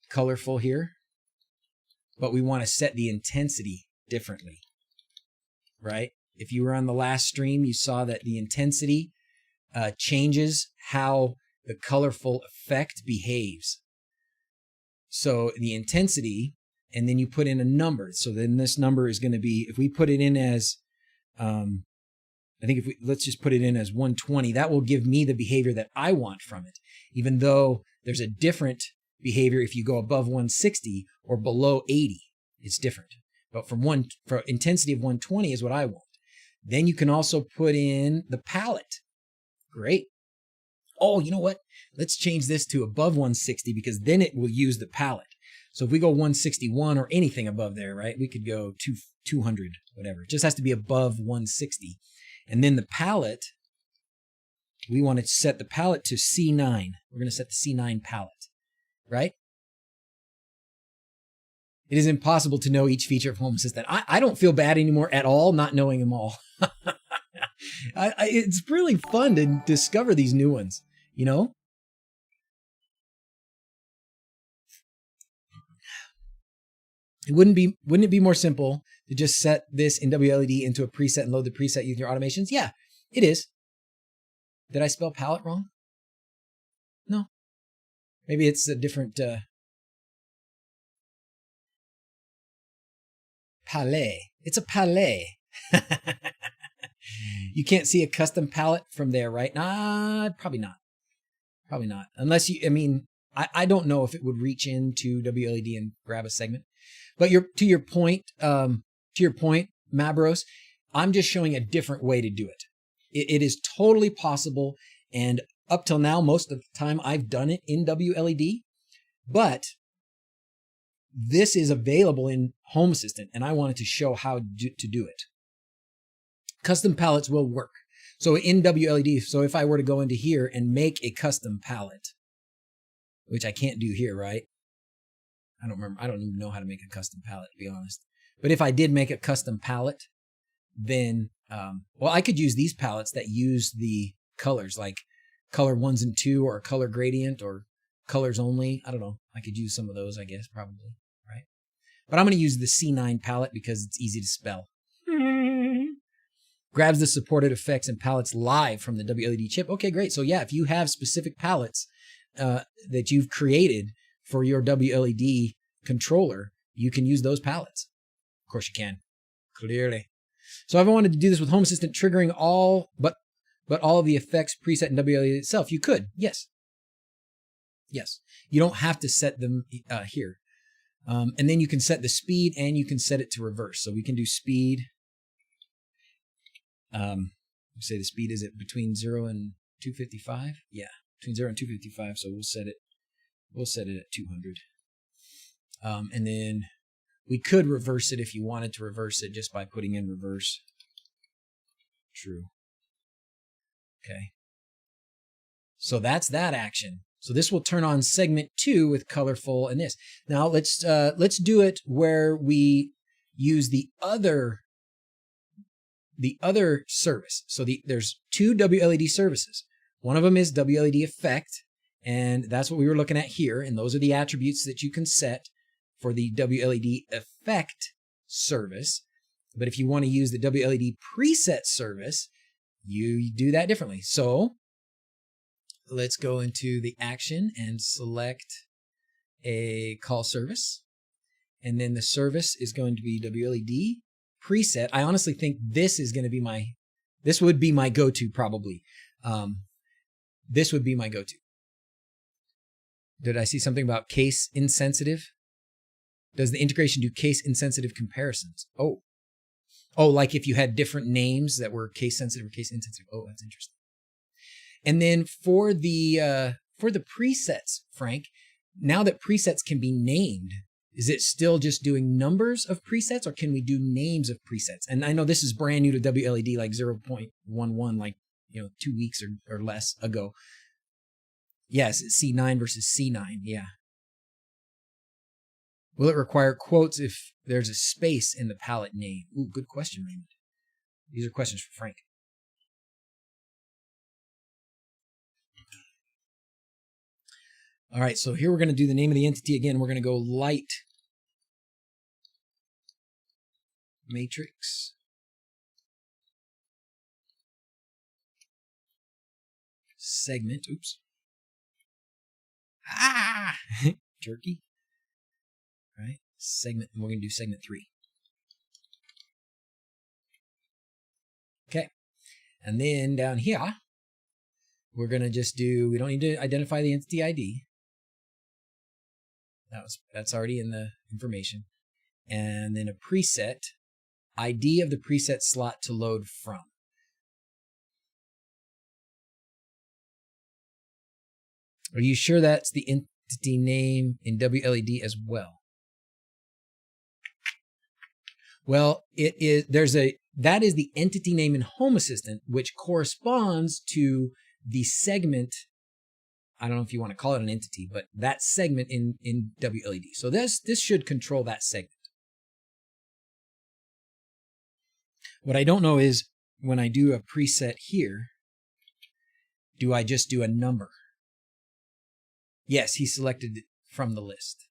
colorful here, but we want to set the intensity differently, right? If you were on the last stream, you saw that the intensity changes how the colorful effect behaves. So the intensity, and then you put in a number. So then this number is going to be, if we put it in as, I think let's just put it in as 120, that will give me the behavior that I want from it, even though there's a different behavior if you go above 160 or below 80. It's different. But for intensity of 120 is what I want. Then you can also put in the palette. Great. Oh, you know what? Let's change this to above 160 because then it will use the palette. So if we go 161 or anything above there, right? We could go 200, whatever. It just has to be above 160. And then the palette, we want to set the palette to C9. We're going to set the C9 palette, right? It is impossible to know each feature of Home Assistant. I don't feel bad anymore at all not knowing them all. It's really fun to discover these new ones, you know? Wouldn't it be more simple to just set this in WLED into a preset and load the preset using your automations? Yeah, it is. Did I spell palette wrong? No. Maybe it's a different palette. It's a palette. You can't see a custom palette from there, right? Nah, probably not. Probably not. Unless you, I mean, I don't know if it would reach into WLED and grab a segment. But to your point, Mabros, I'm just showing a different way to do it. It is totally possible, and up till now, most of the time I've done it in WLED, but this is available in Home Assistant, and I wanted to show how to do it. Custom palettes will work. So in WLED, so if I were to go into here and make a custom palette, which I can't do here, right? I don't remember. I don't even know how to make a custom palette, to be honest. But if I did make a custom palette, then, well, I could use these palettes that use the colors, like color 1s and 2, or color gradient, or colors only. I don't know. I could use some of those, I guess, probably, right? But I'm going to use the C9 palette because it's easy to spell. Grabs the supported effects and palettes live from the WLED chip. Okay, great. So yeah, if you have specific palettes that you've created for your WLED controller, you can use those palettes. Of course you can, clearly. So if I wanted to do this with Home Assistant triggering all, but all of the effects preset in WLED itself, you could, yes. Yes, you don't have to set them here. And then you can set the speed and you can set it to reverse. So we can do speed. Say the speed is it between 0 and 255? Yeah, between 0 and 255. So we'll set it at 200. And then we could reverse it if you wanted to reverse it just by putting in reverse. True. Okay. So that's that action. So this will turn on segment 2 with colorful and this. Now let's do it where we use the other service. So there's 2 WLED services. One of them is WLED effect, and that's what we were looking at here. And those are the attributes that you can set for the WLED effect service. But if you want to use the WLED preset service, you do that differently. So let's go into the action and select a call service. And then the service is going to be WLED preset. I honestly think this is going to be this would be my go-to probably. This would be my go-to. Did I see something about case insensitive? Does the integration do case insensitive comparisons? Oh, like if you had different names that were case sensitive or case insensitive. Oh, that's interesting. And then for the presets, Frank, now that presets can be named, is it still just doing numbers of presets, or can we do names of presets? And I know this is brand new to WLED, like 0.11, like 2 weeks or less ago. Yes, it's C9 versus C9. Yeah. Will it require quotes if there's a space in the palette name? Ooh, good question, Raymond. These are questions for Frank. All right, so here we're going to do the name of the entity again. We're going to go light matrix segment. Oops. Jerky. All right, segment. We're going to do segment 3. Okay, and then down here, we're going to just do, we don't need to identify the entity ID. That's already in the information. And then a preset, ID of the preset slot to load from. Are you sure that's the entity name in WLED as well? Well, it is. That is the entity name in Home Assistant, which corresponds to the segment. I don't know if you want to call it an entity, but that segment in WLED. So this should control that segment. What I don't know is when I do a preset here, do I just do a number? Yes, he selected it from the list.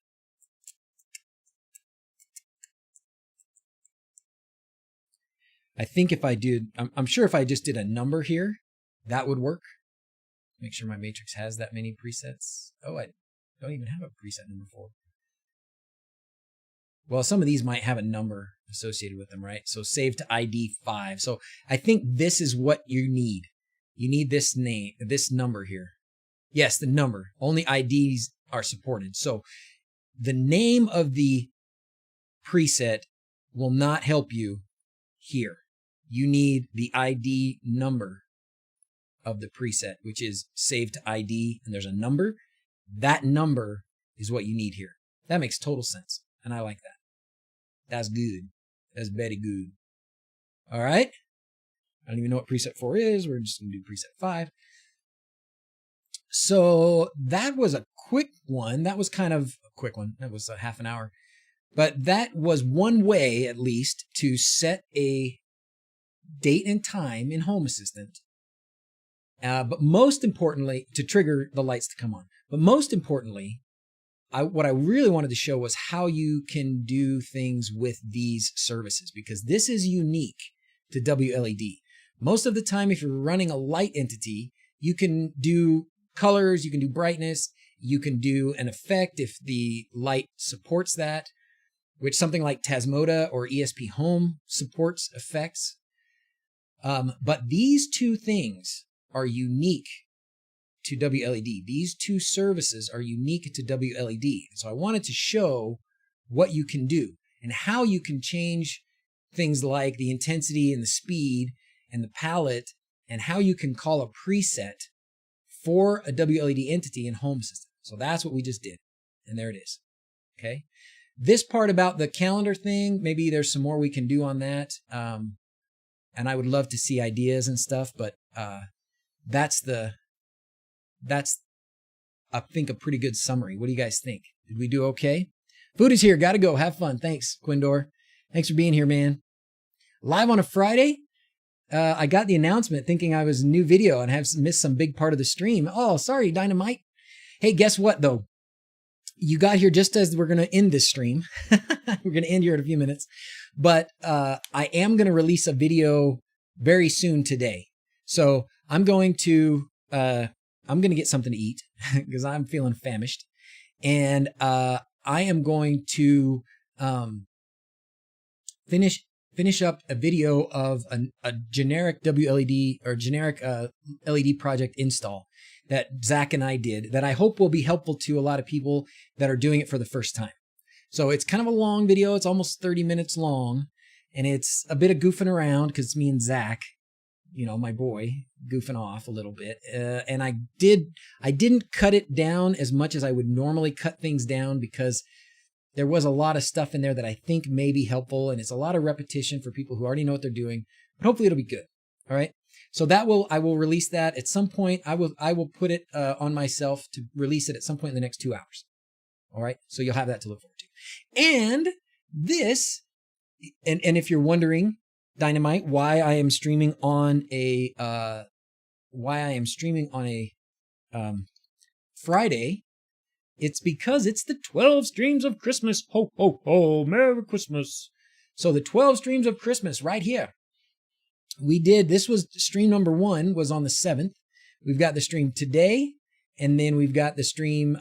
I think if I did, I'm sure if I just did a number here, that would work. Make sure my matrix has that many presets. Oh, Don't even have a preset number for. Well, some of these might have a number associated with them, right? So save to ID 5. So I think this is what you need. You need this name, this number here. Yes, the number. Only IDs are supported. So the name of the preset will not help you here. You need the ID number of the preset, which is save to ID, and there's a number. That number is what you need here. That makes total sense, and I like that. That's good. That's very good. All right. I don't even know what preset 4 is. We're just going to do preset 5. So that was a quick one. That was kind of a quick one. That was a half an hour. But that was one way, at least, to set a date and time in Home Assistant. But most importantly, to trigger the lights to come on. But most importantly, what I really wanted to show was how you can do things with these services, because this is unique to WLED. Most of the time, if you're running a light entity, you can do colors, you can do brightness, you can do an effect if the light supports that, which something like Tasmota or ESP Home supports effects. But these two things are unique to WLED. These two services are unique to WLED. So I wanted to show what you can do and how you can change things like the intensity and the speed and the palette, and how you can call a preset for a WLED entity in Home Assistant. So that's what we just did. And there it is. Okay. This part about the calendar thing, maybe there's some more we can do on that. And I would love to see ideas and stuff, but that's I think a pretty good summary. What do you guys think? Did we do okay? Food is here. Gotta go. Have fun. Thanks, Quindor. Thanks for being here, man. Live on a Friday. I got the announcement thinking I was a new video and have missed some big part of the stream. Oh, sorry, Dynamite. Hey, guess what, though? You got here just as we're going to end this stream. We're going to end here in a few minutes. But I am going to release a video very soon today. So I'm going to get something to eat because I'm feeling famished. And I am going to finish up a video of a generic WLED or generic LED project install that Zach and I did that I hope will be helpful to a lot of people that are doing it for the first time. So it's kind of a long video. It's almost 30 minutes long, and it's a bit of goofing around because it's me and Zach, you know, my boy, goofing off a little bit. And I didn't cut it down as much as I would normally cut things down because there was a lot of stuff in there that I think may be helpful, and it's a lot of repetition for people who already know what they're doing, but hopefully it'll be good. All right. So I will release that at some point. I will put it on myself to release it at some point in the next 2 hours. All right. So you'll have that to look forward to. And this, and if you're wondering, Dynamite, why I am streaming on a Friday, it's because it's the 12 streams of Christmas. Ho, ho, ho. Merry Christmas. So the 12 streams of Christmas right here. This was stream number 1 was on the 7th. We've got the stream today, and then we've got the stream,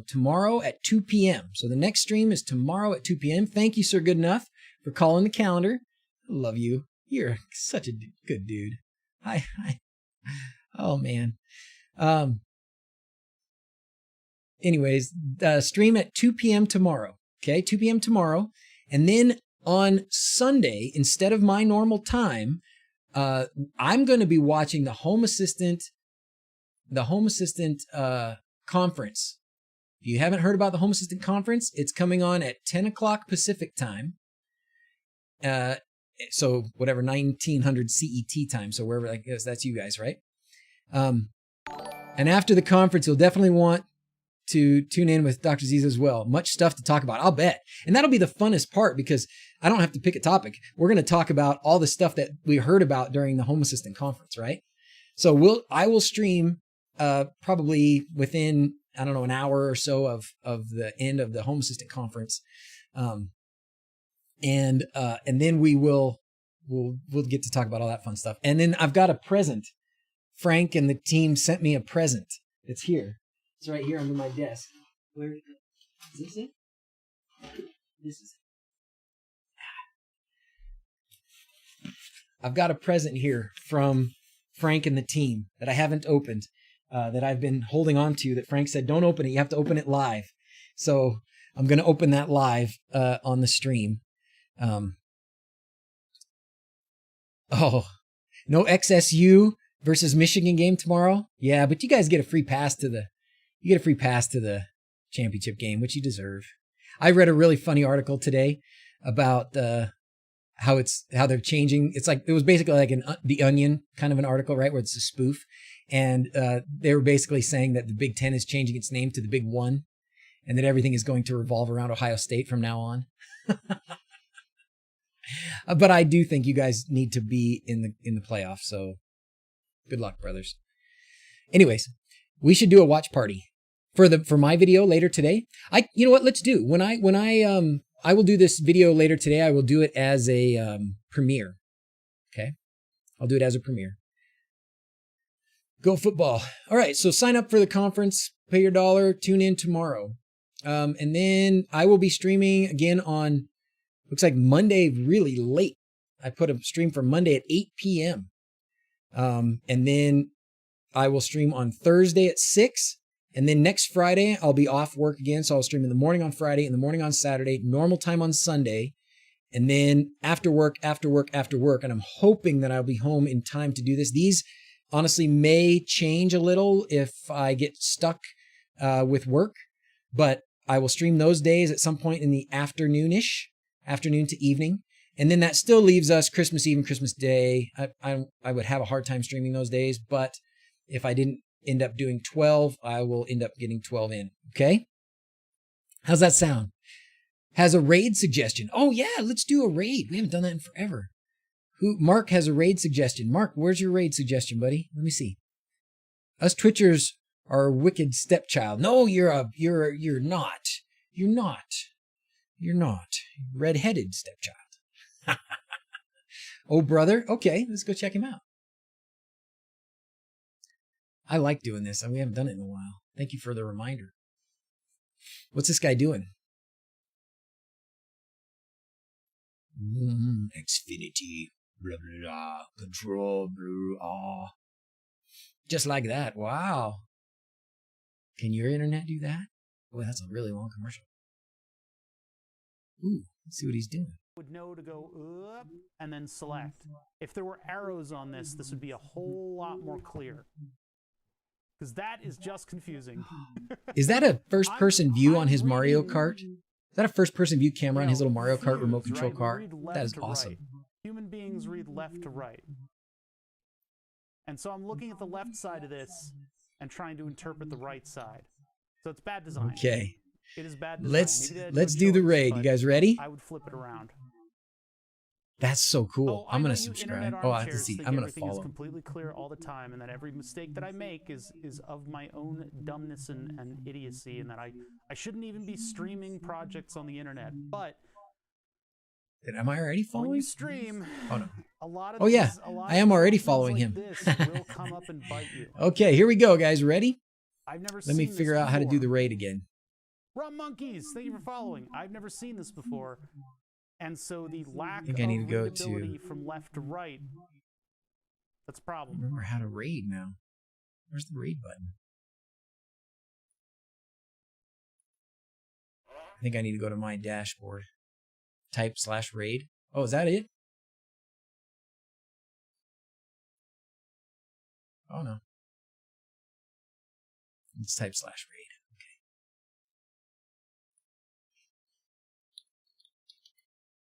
tomorrow at 2 p.m. So the next stream is tomorrow at 2 p.m. Thank you, Sir Goodenough, for calling the calendar. I love you. You're such a good dude. Hi. Oh, man. Anyways, stream at 2 p.m. tomorrow. Okay, 2 p.m. tomorrow. And then on Sunday, instead of my normal time, I'm going to be watching the Home Assistant conference. If you haven't heard about the Home Assistant conference, it's coming on at 10 o'clock Pacific time. So whatever, 1900 CET time. So wherever, I guess that's you guys, right? And after the conference, you'll definitely want to tune in with DrZzs as well. Much stuff to talk about, I'll bet. And that'll be the funnest part because I don't have to pick a topic. We're going to talk about all the stuff that we heard about during the Home Assistant conference, right? So I will stream probably within, I don't know, an hour or so of the end of the Home Assistant conference. And then we'll get to talk about all that fun stuff. And then I've got a present. Frank and the team sent me a present. It's here. It's right here under my desk. Where is this it? This is it. I've got a present here from Frank and the team that I haven't opened, that I've been holding on to, that Frank said, don't open it. You have to open it live. So I'm going to open that live on the stream. Oh, no XSU versus Michigan game tomorrow. Yeah, but you guys get a free pass to the championship game, which you deserve. I read a really funny article today about how they're changing. It's like, it was basically like The Onion kind of an article, right, where it's a spoof, and they were basically saying that the Big Ten is changing its name to the Big One, and that everything is going to revolve around Ohio State from now on. But I do think you guys need to be in the playoffs, so good luck, brothers. Anyways, we should do a watch party for my video later today. You know what? Let's do, when I will do this video later today. I will do it as a premiere. Okay, I'll do it as a premiere. Go football! All right, so sign up for the conference, pay your $1, tune in tomorrow, and then I will be streaming again on, looks like Monday really late. I put a stream for Monday at 8 p.m. And then I will stream on Thursday at 6. And then next Friday, I'll be off work again. So I'll stream in the morning on Friday, in the morning on Saturday, normal time on Sunday. And then after work. And I'm hoping that I'll be home in time to do this. These honestly may change a little if I get stuck with work. But I will stream those days at some point in the afternoon to evening. And then that still leaves us Christmas Eve and Christmas Day. I would have a hard time streaming those days, but if I didn't end up doing 12, I will end up getting 12 in. Okay? How's that sound? Has a raid suggestion. Oh yeah, let's do a raid. We haven't done that in forever. Mark has a raid suggestion. Mark, where's your raid suggestion, buddy? Let me see. Us Twitchers are a wicked stepchild. No, you're not. You're not. You're not. Red-headed stepchild. Oh, brother. Okay, let's go check him out. I like doing this. We haven't done it in a while. Thank you for the reminder. What's this guy doing? Xfinity. Blah, blah, blah. Control. Blah, just like that. Wow. Can your internet do that? Boy, that's a really long commercial. Ooh, let's see what he's doing. Would know to go up and then select. If there were arrows on this would be a whole lot more clear. Because that is just confusing. Is that a first-person view on his Mario Kart? Is that a first-person view camera on his little Mario Kart remote control car? That is awesome. Right. Human beings read left to right. And so I'm looking at the left side of this and trying to interpret the right side. So it's bad design. Okay. It is bad design. Let's do the raid. You guys ready? I would flip it around. That's so cool. Oh, I'm going to subscribe. Oh, I have to see. I'm going to follow. Everything is completely clear all the time, and that every mistake that I make is of my own dumbness and idiocy, and that I shouldn't even be streaming projects on the internet. But am I already following? When you stream, oh no. A lot of oh yeah, I am already following him. This will come up and bite you. Okay, here we go, guys. Ready? I've never Let me figure out how to do the raid again. Rum Monkeys, thank you for following. I've never seen this before. And so the lack of readability from left to right, that's a problem. I remember how to raid now. Where's the raid button? I think I need to go to my dashboard. Type /raid. Oh, is that it? Oh no. Let's type /raid.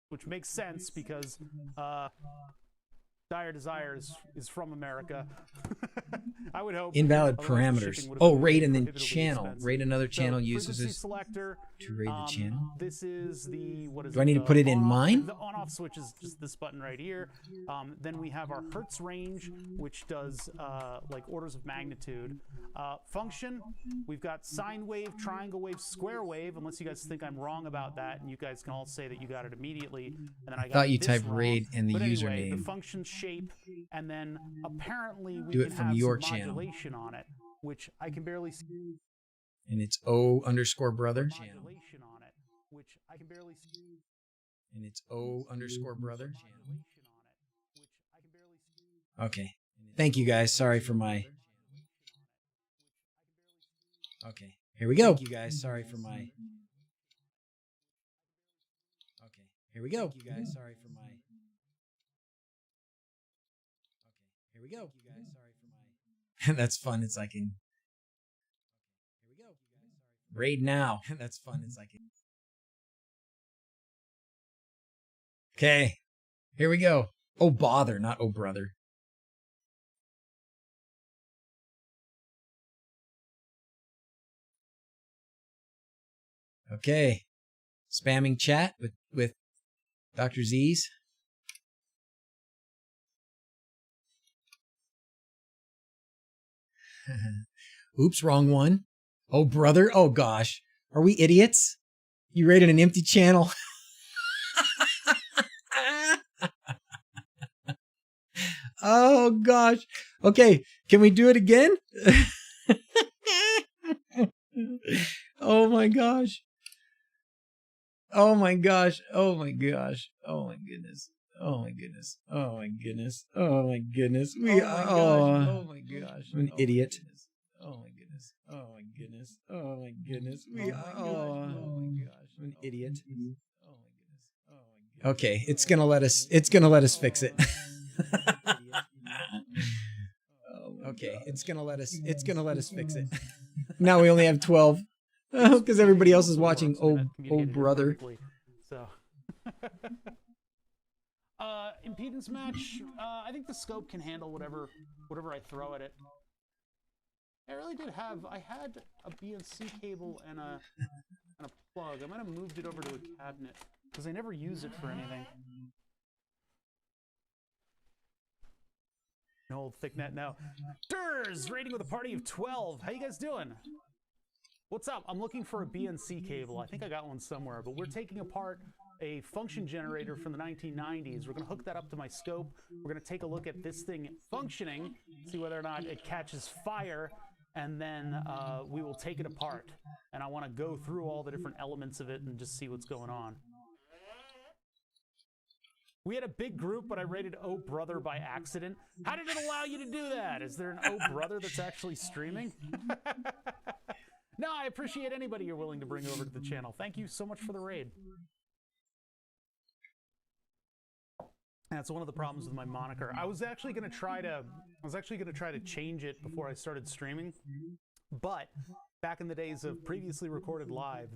Which makes sense because Dire Desires is from America. I would hope. Invalid parameters. Oh, raid and then channel. Raid another channel uses this selector to raid the channel. This is the Do I need to put it in mine? The on-off switch is just this button right here. Then we have our Hertz range, which does like orders of magnitude. Function, we've got sine wave, triangle wave, square wave. Unless you guys think I'm wrong about that, and you guys can all say that you got it immediately. And then I thought you typed raid in the username. Anyway, the function shape, and then apparently we do it can from have your some channel modulation on it, which I can barely see. And it's O_brother. Modulation on it, which I can barely see. And it's O_brother. Okay. Thank you guys. Sorry for my. Okay. Here we go. Thank you guys. Sorry for my. Okay. Here we go. Thank you guys. Sorry for my. Okay. Here we go. You guys. Sorry for my. That's fun. It's like in. Here we go. Raid now. That's fun. It's like in. Okay. Here we go. Oh bother, not oh brother. Okay. Spamming chat with DrZzs. Oops, wrong one. Oh, brother. Oh, gosh. Are we idiots? You raided an empty channel. Oh, gosh. Okay. Can we do it again? Oh, my gosh. Oh, my gosh. Oh, my gosh. Oh, my goodness. Oh, my goodness. Oh, my goodness. Oh, my goodness. Oh, my gosh. I'm an idiot. Oh my goodness. Oh my goodness. Oh my goodness. Oh my gosh. I'm an idiot. Oh my goodness. Oh my goodness. Okay, it's gonna let us fix it. Okay, it's gonna let us fix it. Now we only have 12. Because everybody else is watching oh brother. So impedance match, I think the scope can handle whatever I throw at it. I had a BNC cable and a plug. I might have moved it over to a cabinet because I never use it for anything. No old thick net now. DrZzs rating with a party of 12. How you guys doing? What's up? I'm looking for a BNC cable. I think I got one somewhere, but we're taking apart a function generator from the 1990s. We're going to hook that up to my scope. We're going to take a look at this thing functioning, see whether or not it catches fire, and then we will take it apart. And I want to go through all the different elements of it and just see what's going on. We had a big group, but I rated Oh Brother by accident. How did it allow you to do that? Is there an Oh Brother that's actually streaming? No, I appreciate anybody you're willing to bring over to the channel. Thank you so much for the raid. That's one of the problems with my moniker. I was actually going to try to change it before I started streaming, but back in the days of previously recorded live,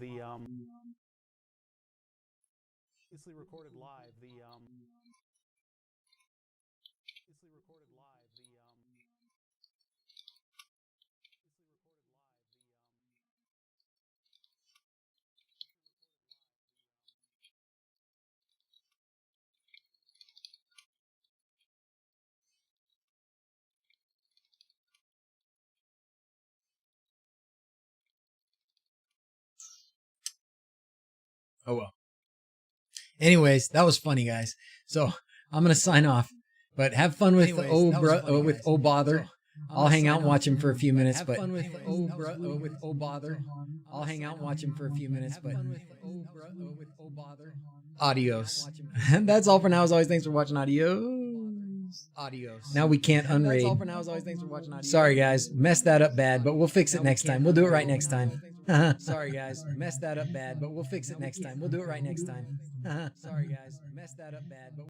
Oh well. Anyways, that was funny, guys. So I'm gonna sign off. But have fun with oh bother. I'll hang out and watch him for a few minutes. But have fun with oh bother. I'll hang out and watch him for a few minutes. But adios. That's all for now. As always, thanks for watching. Adios. Now we can't unraid. That's all for now. As always, thanks for watching. Sorry, guys, messed that up bad, but we'll fix it next time. We'll do it right next time. Sorry, guys, messed that up bad, but we'll fix it next time. We'll do it right next time. Sorry, guys, messed that up bad, but